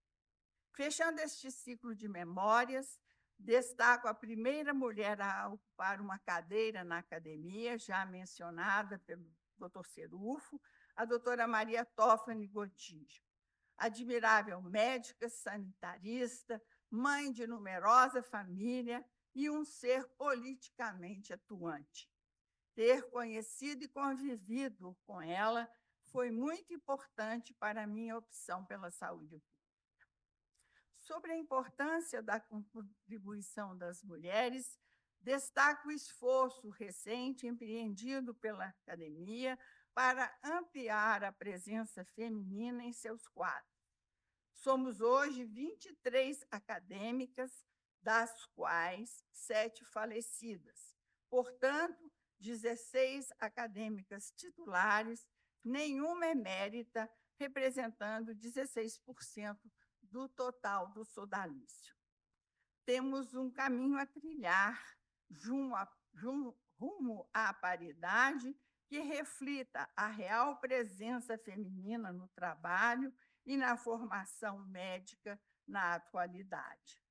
Fechando este ciclo de memórias, destaco a primeira mulher a ocupar uma cadeira na academia, já mencionada pelo Dr. Cerufo, a doutora Maria Tófani Gotijo. Admirável médica, sanitarista, mãe de numerosa família e um ser politicamente atuante. Ter conhecido e convivido com ela foi muito importante para a minha opção pela saúde pública. Sobre a importância da contribuição das mulheres, destaco o esforço recente empreendido pela academia para ampliar a presença feminina em seus quadros. Somos hoje 23 acadêmicas, das quais 7 falecidas. Portanto, 16 acadêmicas titulares, nenhuma emérita, representando 16% do total do sodalício. Temos um caminho a trilhar rumo à paridade que reflita a real presença feminina no trabalho e na formação médica na atualidade.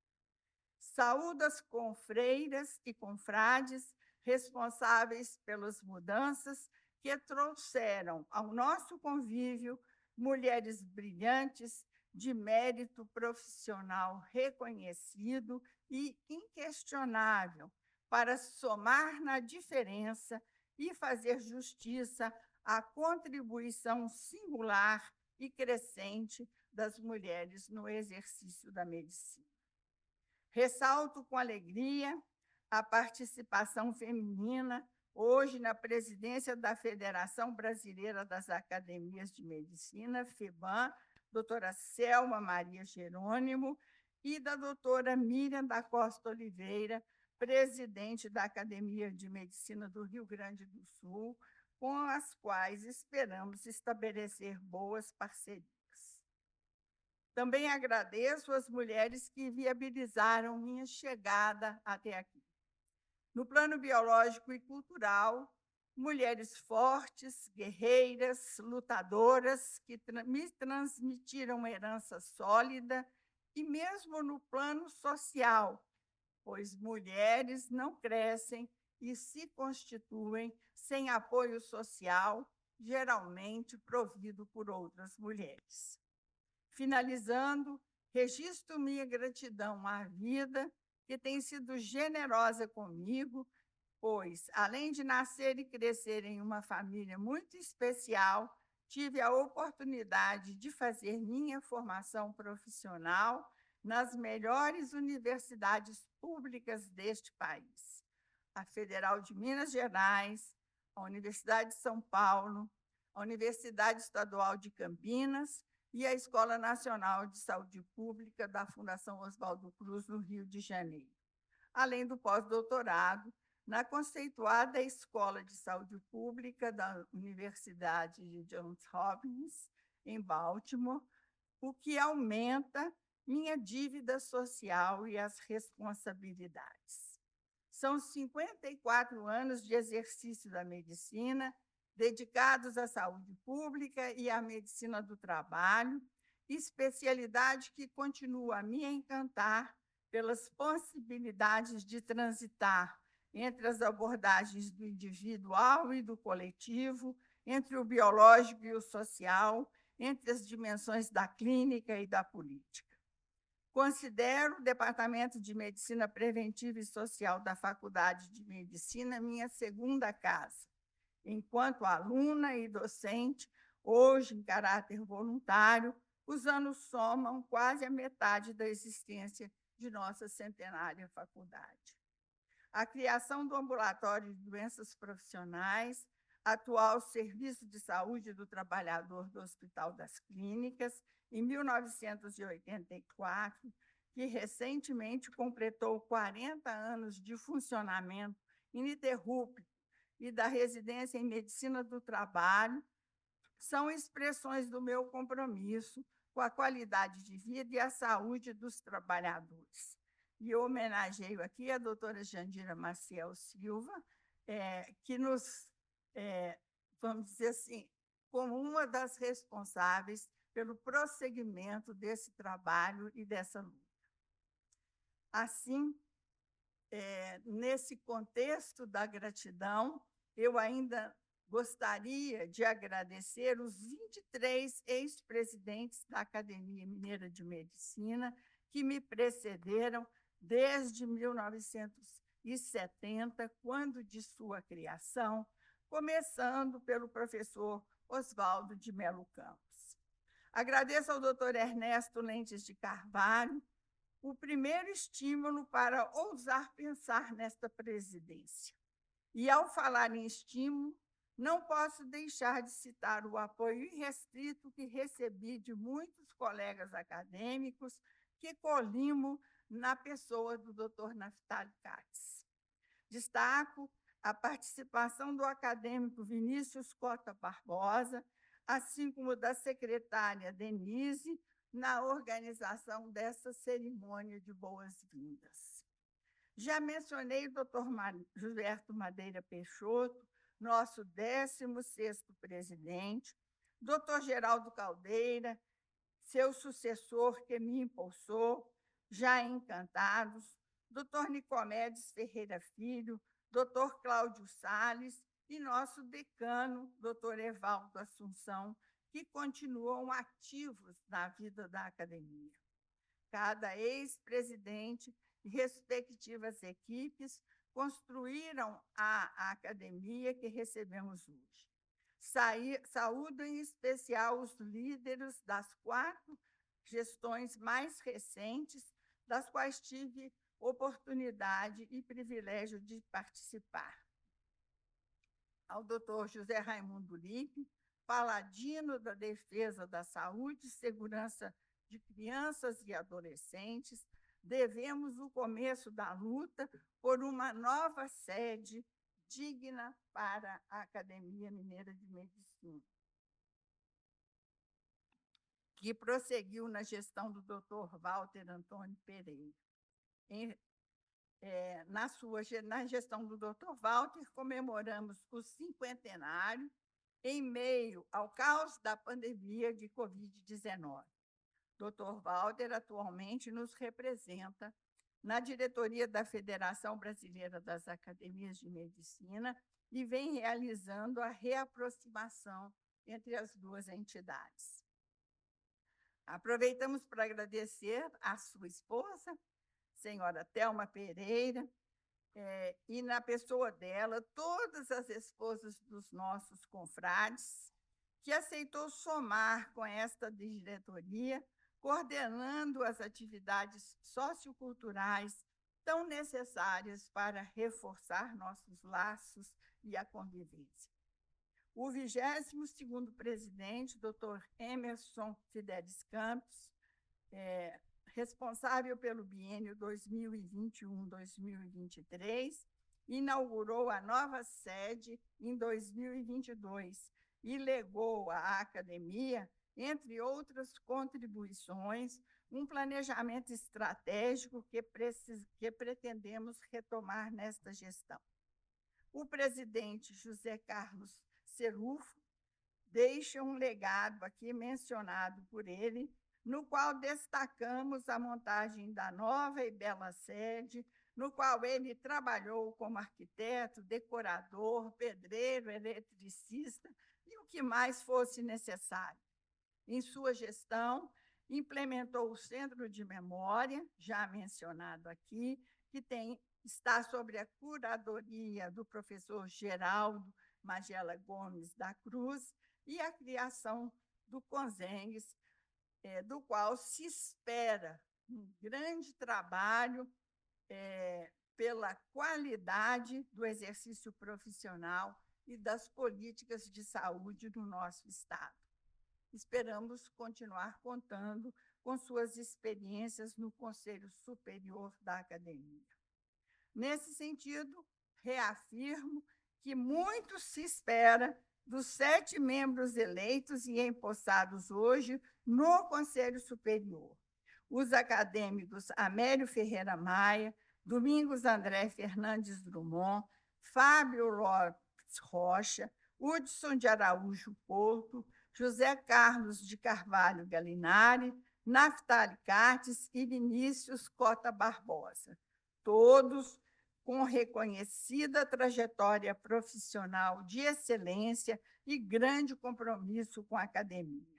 Saúdo as confreiras e confrades responsáveis pelas mudanças que trouxeram ao nosso convívio mulheres brilhantes, de mérito profissional reconhecido e inquestionável, para somar na diferença e fazer justiça à contribuição singular e crescente das mulheres no exercício da medicina. Ressalto com alegria a participação feminina, hoje na presidência da Federação Brasileira das Academias de Medicina, FEBAM, doutora Selma Maria Jerônimo, e da doutora Miriam da Costa Oliveira, presidente da Academia de Medicina do Rio Grande do Sul, com as quais esperamos estabelecer boas parcerias. Também agradeço às mulheres que viabilizaram minha chegada até aqui. No plano biológico e cultural, mulheres fortes, guerreiras, lutadoras, que me transmitiram uma herança sólida, e mesmo no plano social, pois mulheres não crescem e se constituem sem apoio social, geralmente provido por outras mulheres. Finalizando, registro minha gratidão à vida, que tem sido generosa comigo, pois, além de nascer e crescer em uma família muito especial, tive a oportunidade de fazer minha formação profissional nas melhores universidades públicas deste país: a Federal de Minas Gerais, a Universidade de São Paulo, a Universidade Estadual de Campinas e a Escola Nacional de Saúde Pública da Fundação Oswaldo Cruz, no Rio de Janeiro, além do pós-doutorado na conceituada Escola de Saúde Pública da Universidade de Johns Hopkins, em Baltimore, o que aumenta minha dívida social e as responsabilidades. São 54 anos de exercício da medicina, dedicados à saúde pública e à medicina do trabalho, especialidade que continua a me encantar pelas possibilidades de transitar entre as abordagens do individual e do coletivo, entre o biológico e o social, entre as dimensões da clínica e da política. Considero o Departamento de Medicina Preventiva e Social da Faculdade de Medicina minha segunda casa, enquanto aluna e docente, hoje em caráter voluntário. Os anos somam quase a metade da existência de nossa centenária faculdade. A criação do Ambulatório de Doenças Profissionais, atual Serviço de Saúde do Trabalhador do Hospital das Clínicas, em 1984, que recentemente completou 40 anos de funcionamento ininterrupto, e da residência em Medicina do Trabalho, são expressões do meu compromisso com a qualidade de vida e a saúde dos trabalhadores. E eu homenageio aqui a doutora Jandira Maciel Silva, que nos, vamos dizer assim, como uma das responsáveis pelo prosseguimento desse trabalho e dessa luta. Assim, nesse contexto da gratidão, eu ainda gostaria de agradecer os 23 ex-presidentes da Academia Mineira de Medicina que me precederam desde 1970, quando de sua criação, começando pelo professor Oswaldo de Melo Campos. Agradeço ao doutor Ernesto Lentes de Carvalho o primeiro estímulo para ousar pensar nesta presidência. E, ao falar em estímulo, não posso deixar de citar o apoio irrestrito que recebi de muitos colegas acadêmicos que colimo na pessoa do Dr. Naftali Katz. Destaco a participação do acadêmico Vinícius Cota Barbosa, assim como da secretária Denise, na organização dessa cerimônia de boas-vindas. Já mencionei o Dr. Gilberto Madeira Peixoto, nosso 16º presidente, Dr. Geraldo Caldeira, seu sucessor que me impulsou, já encantados, Dr. Nicomedes Ferreira Filho, Dr. Cláudio Salles e nosso decano, Dr. Evaldo Assunção, que continuam ativos na vida da academia. Cada ex-presidente e respectivas equipes construíram a academia que recebemos hoje. Saúdo em especial os líderes das 4 gestões mais recentes, das quais tive oportunidade e privilégio de participar. Ao doutor José Raimundo Lippe, paladino da defesa da saúde e segurança de crianças e adolescentes, devemos o começo da luta por uma nova sede digna para a Academia Mineira de Medicina, que prosseguiu na gestão do Dr. Walter Antônio Pereira. Na gestão do Dr. Walter, comemoramos o cinquentenário em meio ao caos da pandemia de Covid-19. Dr. Walter atualmente nos representa na diretoria da Federação Brasileira das Academias de Medicina e vem realizando a reaproximação entre as duas entidades. Aproveitamos para agradecer à sua esposa, senhora Thelma Pereira, e, na pessoa dela, todas as esposas dos nossos confrades, que aceitou somar com esta diretoria, coordenando as atividades socioculturais tão necessárias para reforçar nossos laços e a convivência. O 22º presidente, Dr. Emerson Fidelis Campos, responsável pelo biênio 2021-2023, inaugurou a nova sede em 2022 e legou à academia, entre outras contribuições, um planejamento estratégico que pretendemos retomar nesta gestão. O presidente José Carlos Cerufo deixa um legado aqui mencionado por ele, no qual destacamos a montagem da nova e bela sede, no qual ele trabalhou como arquiteto, decorador, pedreiro, eletricista e o que mais fosse necessário. Em sua gestão, implementou o Centro de Memória, já mencionado aqui, que está sob a curadoria do professor Geraldo Magela Gomes da Cruz, e a criação do CONSENGS, do qual se espera um grande trabalho pela qualidade do exercício profissional e das políticas de saúde no nosso Estado. Esperamos continuar contando com suas experiências no Conselho Superior da Academia. Nesse sentido, reafirmo que muito se espera dos 7 membros eleitos e empossados hoje no Conselho Superior. Os acadêmicos Amélio Ferreira Maia, Domingos André Fernandes Drummond, Fábio Lopes Rocha, Hudson de Araújo Porto, José Carlos de Carvalho Galinari, Naftali Cates e Vinícius Cota Barbosa, todos com reconhecida trajetória profissional de excelência e grande compromisso com a academia.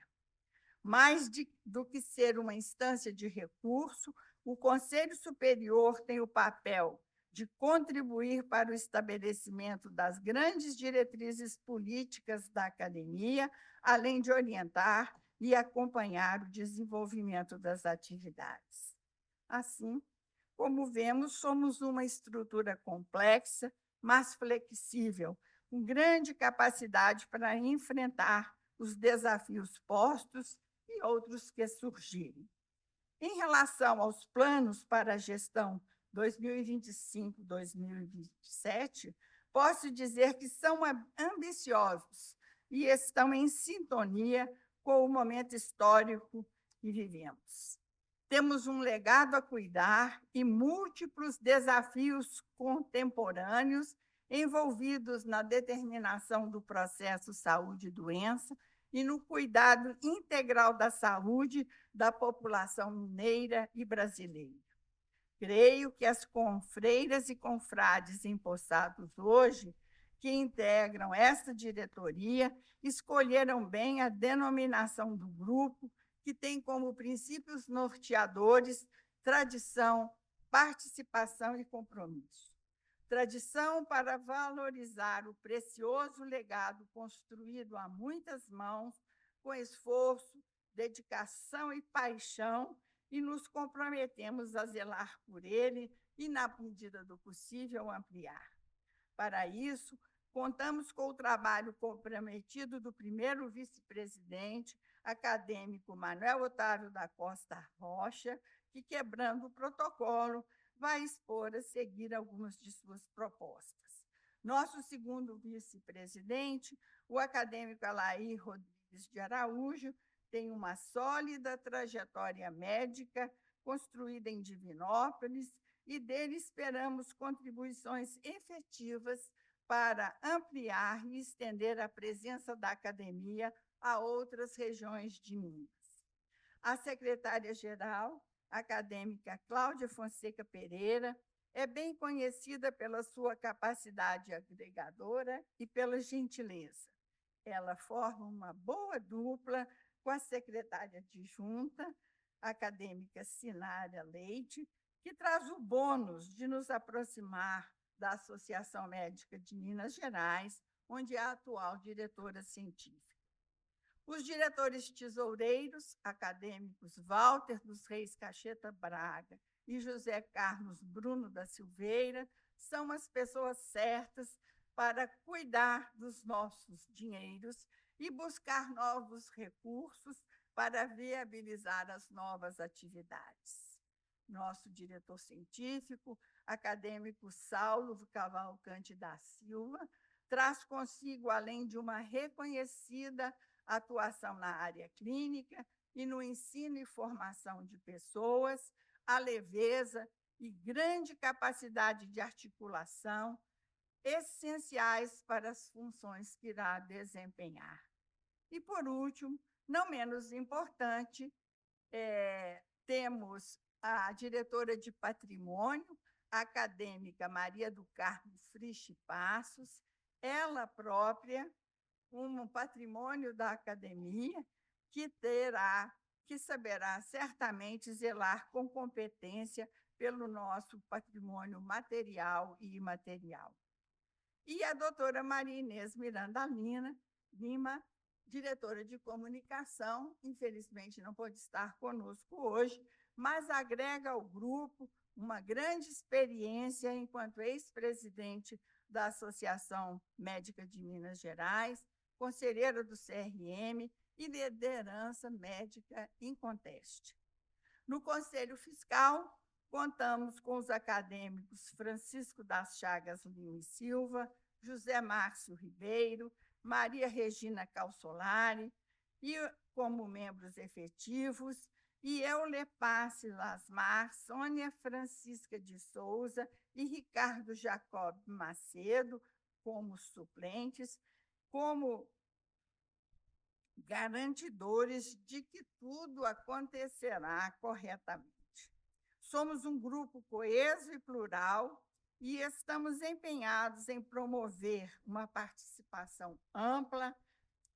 Mais do que ser uma instância de recurso, o Conselho Superior tem o papel de contribuir para o estabelecimento das grandes diretrizes políticas da academia, além de orientar e acompanhar o desenvolvimento das atividades. Assim, como vemos, somos uma estrutura complexa, mas flexível, com grande capacidade para enfrentar os desafios postos e outros que surgirem. Em relação aos planos para a gestão 2025-2027, posso dizer que são ambiciosos e estão em sintonia com o momento histórico que vivemos. Temos um legado a cuidar e múltiplos desafios contemporâneos envolvidos na determinação do processo saúde e doença e no cuidado integral da saúde da população mineira e brasileira. Creio que as confreiras e confrades empossados hoje, que integram esta diretoria, escolheram bem a denominação do grupo, que tem como princípios norteadores tradição, participação e compromisso. Tradição para valorizar o precioso legado construído a muitas mãos, com esforço, dedicação e paixão, e nos comprometemos a zelar por ele e, na medida do possível, ampliar. Para isso, Contamos com o trabalho comprometido do primeiro vice-presidente, acadêmico Manuel Otávio da Costa Rocha, que, quebrando o protocolo, vai expor a seguir algumas de suas propostas. Nosso segundo vice-presidente, o acadêmico Alair Rodrigues de Araújo, tem uma sólida trajetória médica construída em Divinópolis e dele esperamos contribuições efetivas para ampliar e estender a presença da academia a outras regiões de Minas. A secretária-geral, acadêmica Cláudia Fonseca Pereira, é bem conhecida pela sua capacidade agregadora e pela gentileza. Ela forma uma boa dupla com a secretária adjunta, acadêmica Sinara Leite, que traz o bônus de nos aproximar da Associação Médica de Minas Gerais, onde é a atual diretora científica. Os diretores tesoureiros, acadêmicos Walter dos Reis Cacheta Braga e José Carlos Bruno da Silveira, são as pessoas certas para cuidar dos nossos dinheiros e buscar novos recursos para viabilizar as novas atividades. Nosso diretor científico, acadêmico Saulo Cavalcante da Silva, traz consigo, além de uma reconhecida atuação na área clínica e no ensino e formação de pessoas, a leveza e grande capacidade de articulação, essenciais para as funções que irá desempenhar. E, por último, não menos importante, temos a diretora de patrimônio, a acadêmica Maria do Carmo Frisch Passos, ela própria um patrimônio da academia que saberá certamente zelar com competência pelo nosso patrimônio material e imaterial. E a doutora Maria Inês Miranda Lima, diretora de comunicação, infelizmente não pode estar conosco hoje, mas agrega ao grupo uma grande experiência enquanto ex-presidente da Associação Médica de Minas Gerais, conselheira do CRM e liderança médica inconteste. No Conselho Fiscal, contamos com os acadêmicos Francisco das Chagas Lima e Silva, José Márcio Ribeiro, Maria Regina Calsolari, e como membros efetivos, e Eulepace Lasmar, Sônia Francisca de Souza e Ricardo Jacob Macedo, como suplentes, como garantidores de que tudo acontecerá corretamente. Somos um grupo coeso e plural e estamos empenhados em promover uma participação ampla,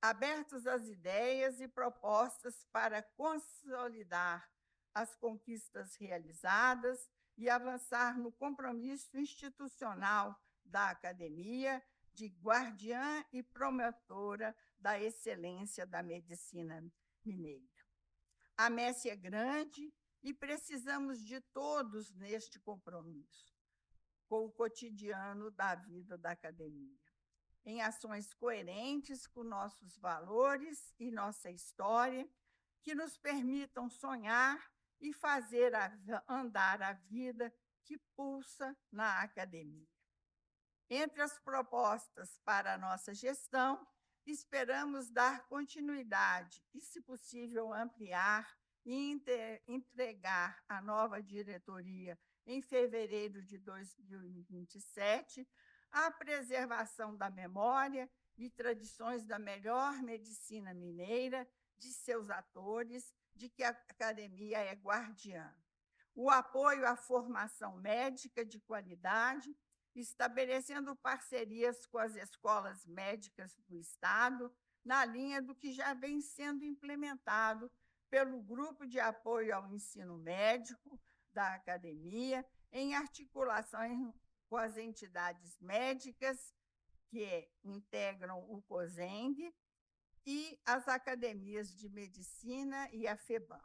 abertos às ideias e propostas para consolidar as conquistas realizadas e avançar no compromisso institucional da academia de guardiã e promotora da excelência da medicina mineira. A messe é grande e precisamos de todos neste compromisso com o cotidiano da vida da academia, em ações coerentes com nossos valores e nossa história, que nos permitam sonhar e fazer andar a vida que pulsa na academia. Entre as propostas para a nossa gestão, esperamos dar continuidade e, se possível, ampliar e entregar à nova diretoria, em fevereiro de 2027, a preservação da memória e tradições da melhor medicina mineira, de seus atores, de que a academia é guardiã. O apoio à formação médica de qualidade, estabelecendo parcerias com as escolas médicas do Estado, na linha do que já vem sendo implementado pelo Grupo de Apoio ao Ensino Médico da academia, em articulação com as entidades médicas que integram o COSENG e as academias de medicina e a FEBAM.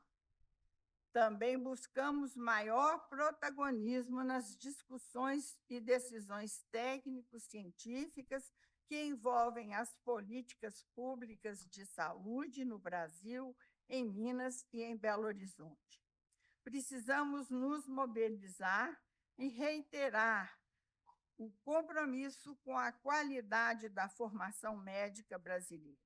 Também buscamos maior protagonismo nas discussões e decisões técnico-científicas que envolvem as políticas públicas de saúde no Brasil, em Minas e em Belo Horizonte. Precisamos nos mobilizar e reiterar o compromisso com a qualidade da formação médica brasileira.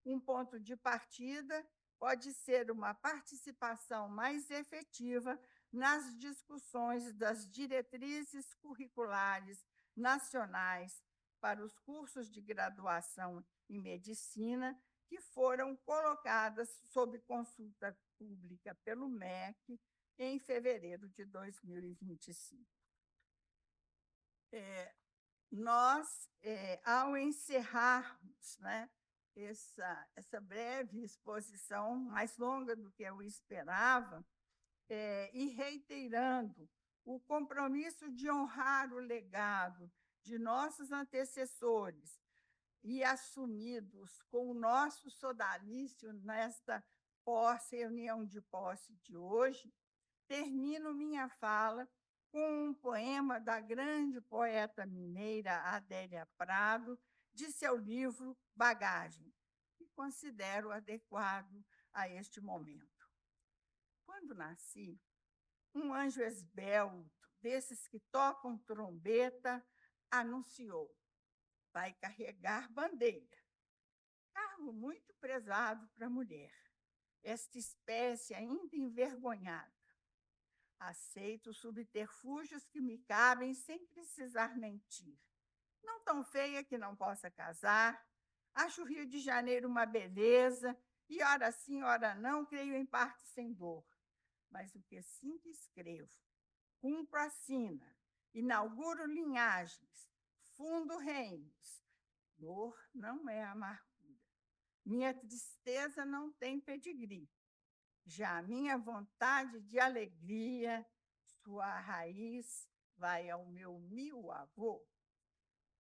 Um ponto de partida pode ser uma participação mais efetiva nas discussões das diretrizes curriculares nacionais para os cursos de graduação em medicina que foram colocadas sob consulta pública pelo MEC em fevereiro de 2025. Nós, ao encerrarmos, né, essa breve exposição, mais longa do que eu esperava, e reiterando o compromisso de honrar o legado de nossos antecessores e assumidos com o nosso sodalício nesta reunião de posse de hoje, termino minha fala com um poema da grande poeta mineira Adélia Prado, de seu livro Bagagem, que considero adequado a este momento. Quando nasci, um anjo esbelto, desses que tocam trombeta, anunciou: vai carregar bandeira. Cargo muito prezado para a mulher, esta espécie ainda envergonhada. Aceito os subterfúgios que me cabem sem precisar mentir. Não tão feia que não possa casar, acho o Rio de Janeiro uma beleza, e ora sim, ora não, creio em parte sem dor. Mas o que sinto escrevo, cumpro a sina, inauguro linhagens, fundo reinos. Dor não é amargura. Minha tristeza não tem pedigree. Já a minha vontade de alegria, sua raiz vai ao meu avô.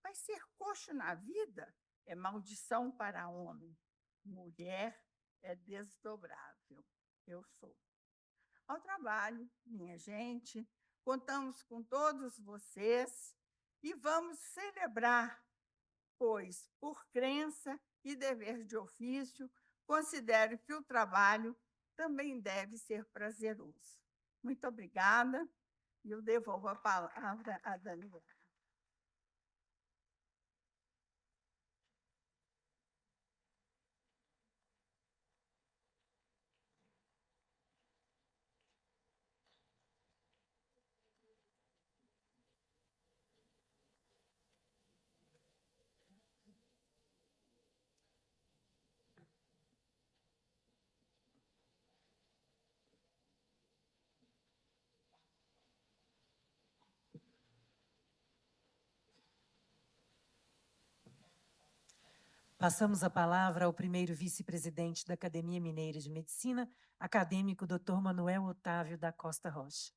Vai ser coxo na vida é maldição para homem. Mulher é desdobrável. Eu sou. Ao trabalho, minha gente, contamos com todos vocês e vamos celebrar, pois, por crença e dever de ofício, considero que o trabalho também deve ser prazeroso. Muito obrigada, e eu devolvo a palavra a Daniela. Passamos a palavra ao primeiro vice-presidente da Academia Mineira de Medicina, acadêmico Dr. Manuel Otávio da Costa Rocha.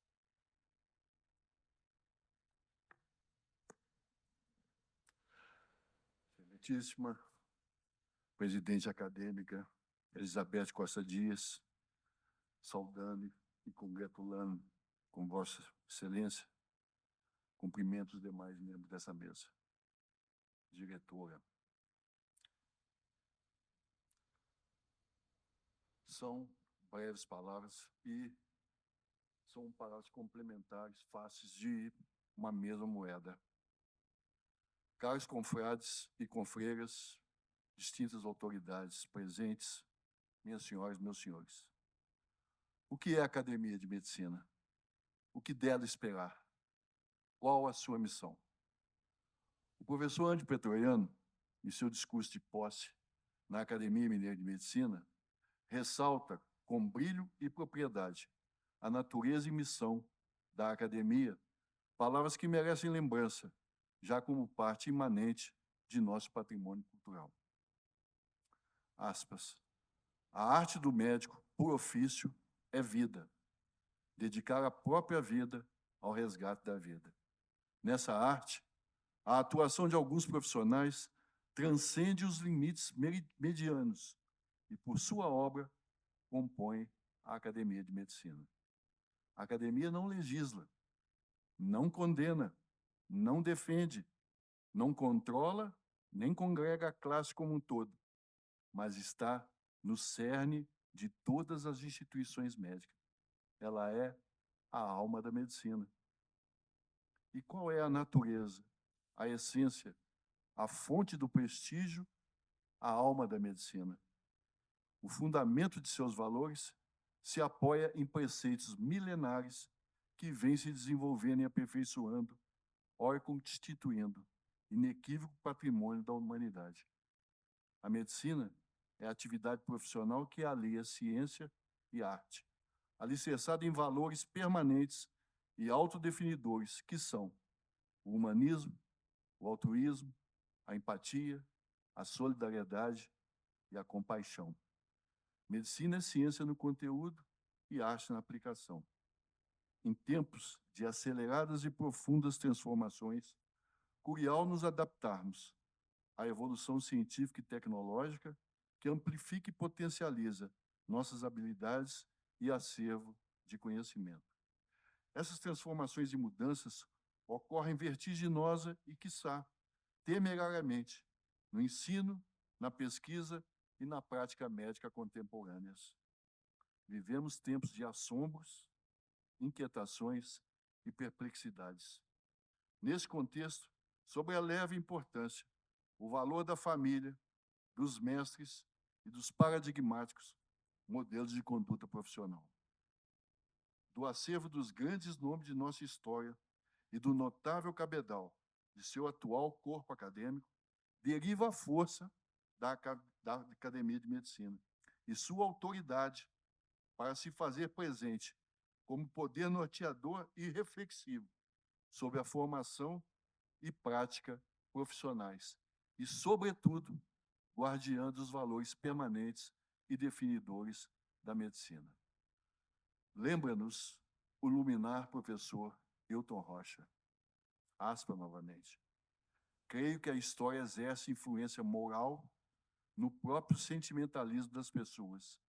Excelentíssima presidente acadêmica Elizabeth Costa Dias, saudando e congratulando com Vossa Excelência, cumprimento os demais membros dessa mesa. Diretora, são breves palavras e são palavras complementares, fáceis de uma mesma moeda. Caros confrades e confreiras, distintas autoridades presentes, minhas senhoras e meus senhores. O que é a Academia de Medicina? O que dela esperar? Qual a sua missão? O professor Ândio Pretoriano, em seu discurso de posse na Academia Mineira de Medicina, ressalta com brilho e propriedade a natureza e missão da academia, palavras que merecem lembrança, já como parte imanente de nosso patrimônio cultural. Aspas. A arte do médico, por ofício, é vida. Dedicar a própria vida ao resgate da vida. Nessa arte, a atuação de alguns profissionais transcende os limites medianos e, por sua obra, compõe a Academia de Medicina. A academia não legisla, não condena, não defende, não controla, nem congrega a classe como um todo, mas está no cerne de todas as instituições médicas. Ela é a alma da medicina. E qual é a natureza, a essência, a fonte do prestígio, a alma da medicina? O fundamento de seus valores se apoia em preceitos milenares que vêm se desenvolvendo e aperfeiçoando, ora constituindo inequívoco patrimônio da humanidade. A medicina é a atividade profissional que alia ciência e arte, alicerçada em valores permanentes e autodefinidores, que são o humanismo, o altruísmo, a empatia, a solidariedade e a compaixão. Medicina é ciência no conteúdo e arte na aplicação. Em tempos de aceleradas e profundas transformações, crucial nos adaptarmos à evolução científica e tecnológica que amplifica e potencializa nossas habilidades e acervo de conhecimento. Essas transformações e mudanças ocorrem vertiginosa e, quiçá, temerariamente, no ensino, na pesquisa e na prática médica contemporâneas. Vivemos tempos de assombros, inquietações e perplexidades. Nesse contexto, sobre a leve importância, o valor da família, dos mestres e dos paradigmáticos modelos de conduta profissional. Do acervo dos grandes nomes de nossa história e do notável cabedal de seu atual corpo acadêmico, deriva a força da Academia de Medicina e sua autoridade para se fazer presente como poder norteador e reflexivo sobre a formação e prática profissionais e, sobretudo, guardiã dos valores permanentes e definidores da medicina. Lembra-nos o luminar professor Hilton Rocha. Aspa novamente. Creio que a história exerce influência moral no próprio sentimentalismo das pessoas,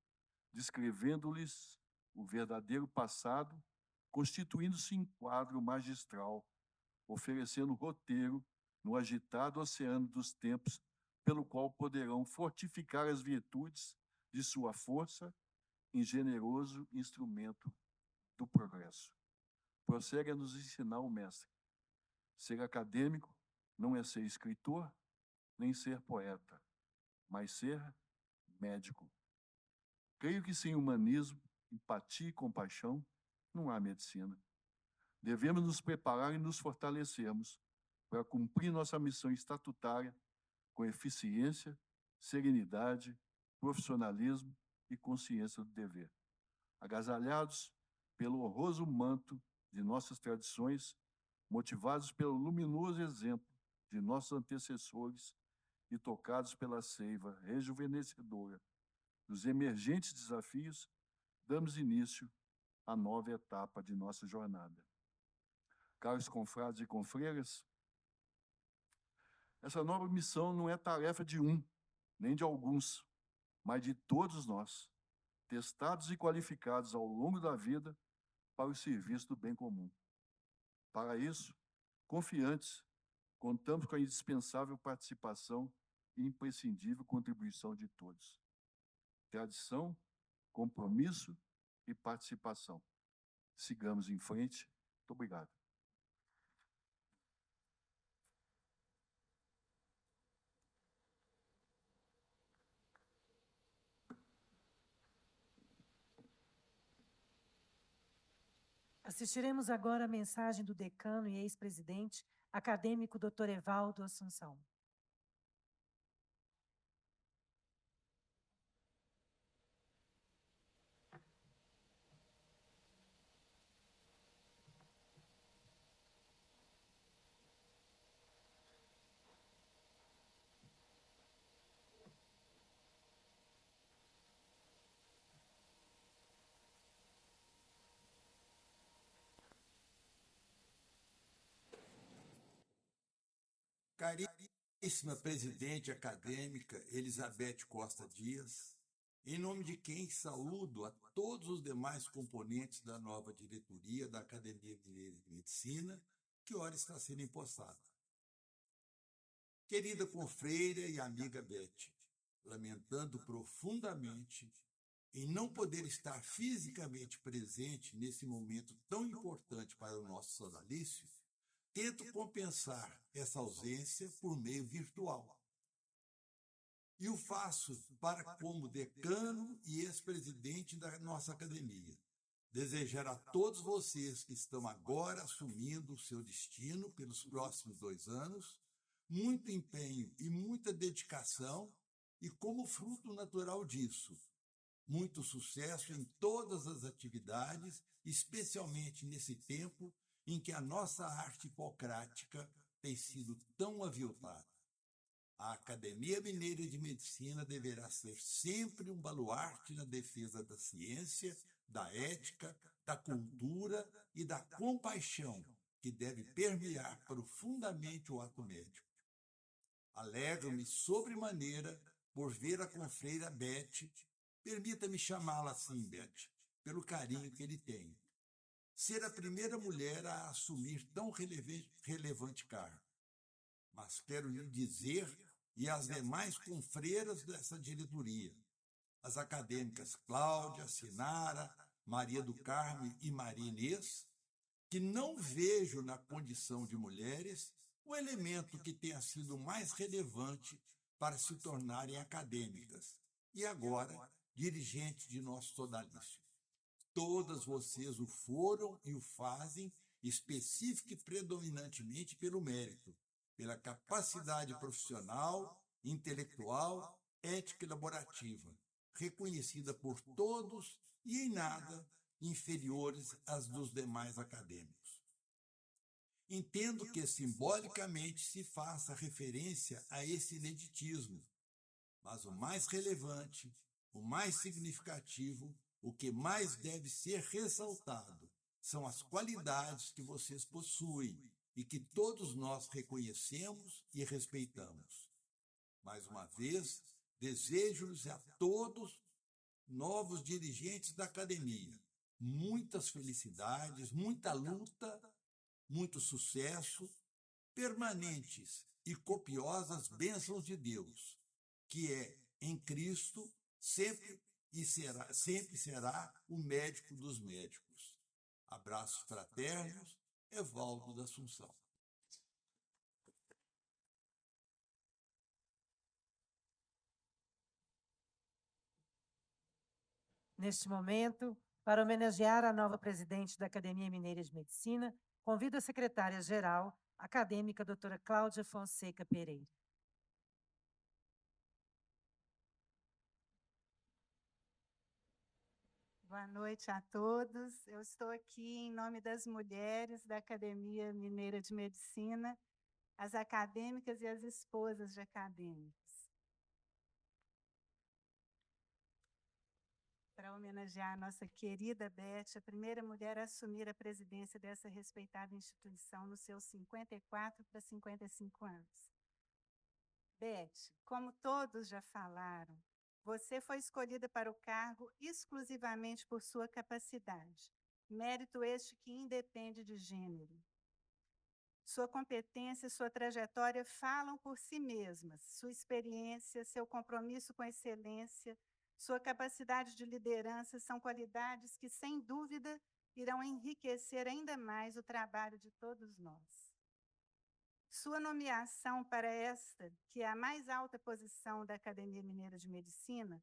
descrevendo-lhes o verdadeiro passado, constituindo-se em quadro magistral, oferecendo roteiro no agitado oceano dos tempos, pelo qual poderão fortificar as virtudes de sua força em generoso instrumento do progresso. Prossegue a nos ensinar o mestre. Ser acadêmico não é ser escritor, nem ser poeta, mas ser médico. Creio que sem humanismo, empatia e compaixão, não há medicina. Devemos nos preparar e nos fortalecermos para cumprir nossa missão estatutária com eficiência, serenidade, profissionalismo e consciência do dever. Agasalhados pelo honroso manto de nossas tradições, motivados pelo luminoso exemplo de nossos antecessores e tocados pela seiva rejuvenescedora dos emergentes desafios, damos início à nova etapa de nossa jornada. Caros confrades e confreiras, essa nova missão não é tarefa de um, nem de alguns, mas de todos nós, testados e qualificados ao longo da vida para o serviço do bem comum. Para isso, confiantes, contamos com a indispensável participação e imprescindível contribuição de todos. Tradição, compromisso e participação. Sigamos em frente. Muito obrigado. Assistiremos agora a mensagem do decano e ex-presidente, acadêmico Dr. Evaldo Assunção. Caríssima presidente acadêmica Elizabeth Costa Dias, em nome de quem saúdo a todos os demais componentes da nova diretoria da Academia Mineira de Medicina, que ora está sendo empossada. Querida confreira e amiga Beth, lamentando profundamente em não poder estar fisicamente presente nesse momento tão importante para o nosso sodalício, tento compensar essa ausência por meio virtual. E o faço para como decano e ex-presidente da nossa academia. Desejar a todos vocês que estão agora assumindo o seu destino pelos próximos 2 anos, muito empenho e muita dedicação, e como fruto natural disso, muito sucesso em todas as atividades, especialmente nesse tempo em que a nossa arte hipocrática tem sido tão aviltada. A Academia Mineira de Medicina deverá ser sempre um baluarte na defesa da ciência, da ética, da cultura e da compaixão, que deve permear profundamente o ato médico. Alegro-me sobremaneira por ver a confreira Beth, permita-me chamá-la assim, Beth, pelo carinho que ele tem, ser a primeira mulher a assumir tão relevante cargo. Mas quero lhe dizer, e às demais confreiras dessa diretoria, as acadêmicas Cláudia, Sinara, Maria do Carmo e Maria Inês, que não vejo na condição de mulheres o elemento que tenha sido mais relevante para se tornarem acadêmicas, e agora dirigentes de nosso sodalício. Todas vocês o foram e o fazem específica e predominantemente pelo mérito, pela capacidade profissional, intelectual, ética e laborativa, reconhecida por todos e em nada inferiores às dos demais acadêmicos. Entendo que simbolicamente se faça referência a esse ineditismo, mas o mais relevante, o mais significativo, o que mais deve ser ressaltado, são as qualidades que vocês possuem e que todos nós reconhecemos e respeitamos. Mais uma vez, desejo-lhes a todos, novos dirigentes da academia, muitas felicidades, muita luta, muito sucesso, permanentes e copiosas bênçãos de Deus, que é, em Cristo, sempre será o médico dos médicos. Abraços fraternos, Evaldo da Assunção. Neste momento, para homenagear a nova presidente da Academia Mineira de Medicina, convido a secretária-geral, acadêmica doutora Cláudia Fonseca Pereira. Boa noite a todos. Eu estou aqui em nome das mulheres da Academia Mineira de Medicina, as acadêmicas e as esposas de acadêmicos, para homenagear a nossa querida Beth, a primeira mulher a assumir a presidência dessa respeitada instituição nos seus 54 para 55 anos. Beth, como todos já falaram, você foi escolhida para o cargo exclusivamente por sua capacidade, mérito este que independe de gênero. Sua competência e sua trajetória falam por si mesmas, sua experiência, seu compromisso com a excelência, sua capacidade de liderança são qualidades que, sem dúvida, irão enriquecer ainda mais o trabalho de todos nós. Sua nomeação para esta, que é a mais alta posição da Academia Mineira de Medicina,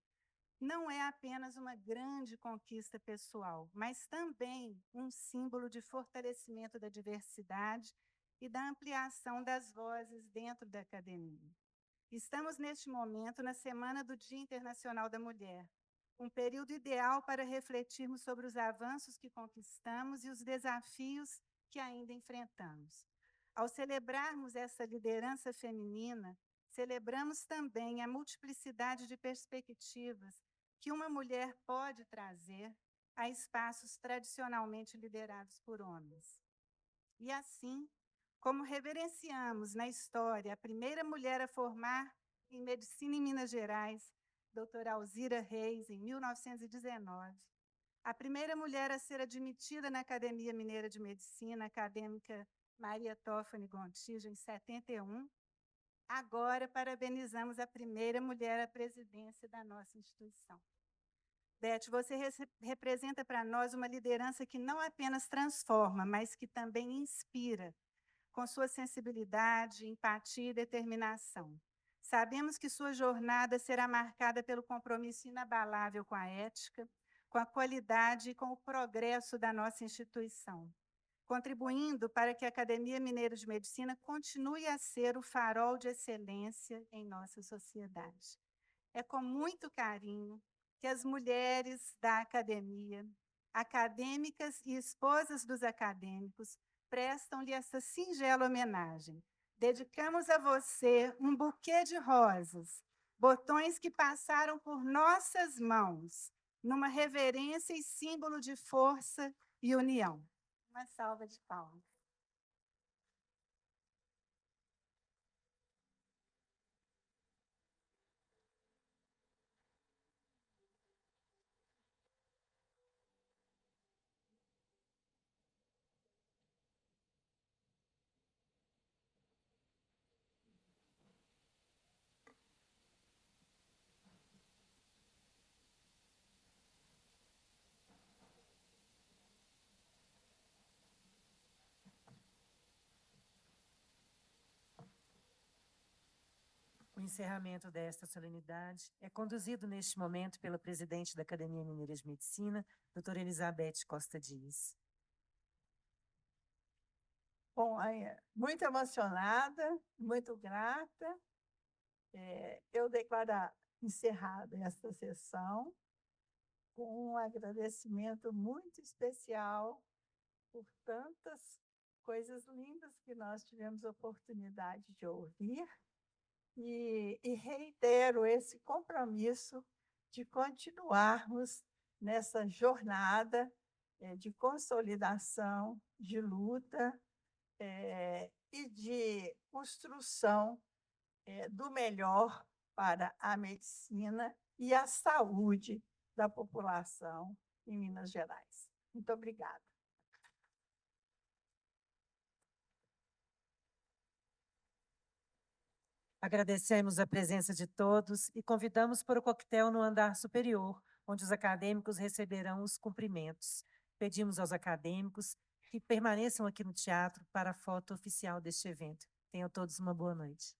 não é apenas uma grande conquista pessoal, mas também um símbolo de fortalecimento da diversidade e da ampliação das vozes dentro da academia. Estamos, neste momento, na Semana do Dia Internacional da Mulher, um período ideal para refletirmos sobre os avanços que conquistamos e os desafios que ainda enfrentamos. Ao celebrarmos essa liderança feminina, celebramos também a multiplicidade de perspectivas que uma mulher pode trazer a espaços tradicionalmente liderados por homens. E assim, como reverenciamos na história a primeira mulher a formar em medicina em Minas Gerais, doutora Alzira Reis, em 1919, a primeira mulher a ser admitida na Academia Mineira de Medicina, acadêmica Maria Toffani Gontijo, em 71, Agora, parabenizamos a primeira mulher à presidência da nossa instituição. Beth, você representa para nós uma liderança que não apenas transforma, mas que também inspira, com sua sensibilidade, empatia e determinação. Sabemos que sua jornada será marcada pelo compromisso inabalável com a ética, com a qualidade e com o progresso da nossa instituição, contribuindo para que a Academia Mineira de Medicina continue a ser o farol de excelência em nossa sociedade. É com muito carinho que as mulheres da academia, acadêmicas e esposas dos acadêmicos, prestam-lhe essa singela homenagem. Dedicamos a você um buquê de rosas, botões que passaram por nossas mãos, numa reverência e símbolo de força e união. Uma salva de palmas. O encerramento desta solenidade é conduzido neste momento pela presidente da Academia Mineira de Medicina, doutora Elizabeth Costa Dias. Bom, muito emocionada, muito grata. Eu declaro encerrada esta sessão com um agradecimento muito especial por tantas coisas lindas que nós tivemos oportunidade de ouvir e reitero esse compromisso de continuarmos nessa jornada de consolidação, de luta e de construção do melhor para a medicina e a saúde da população em Minas Gerais. Muito obrigada. Agradecemos a presença de todos e convidamos para o coquetel no andar superior, onde os acadêmicos receberão os cumprimentos. Pedimos aos acadêmicos que permaneçam aqui no teatro para a foto oficial deste evento. Tenham todos uma boa noite.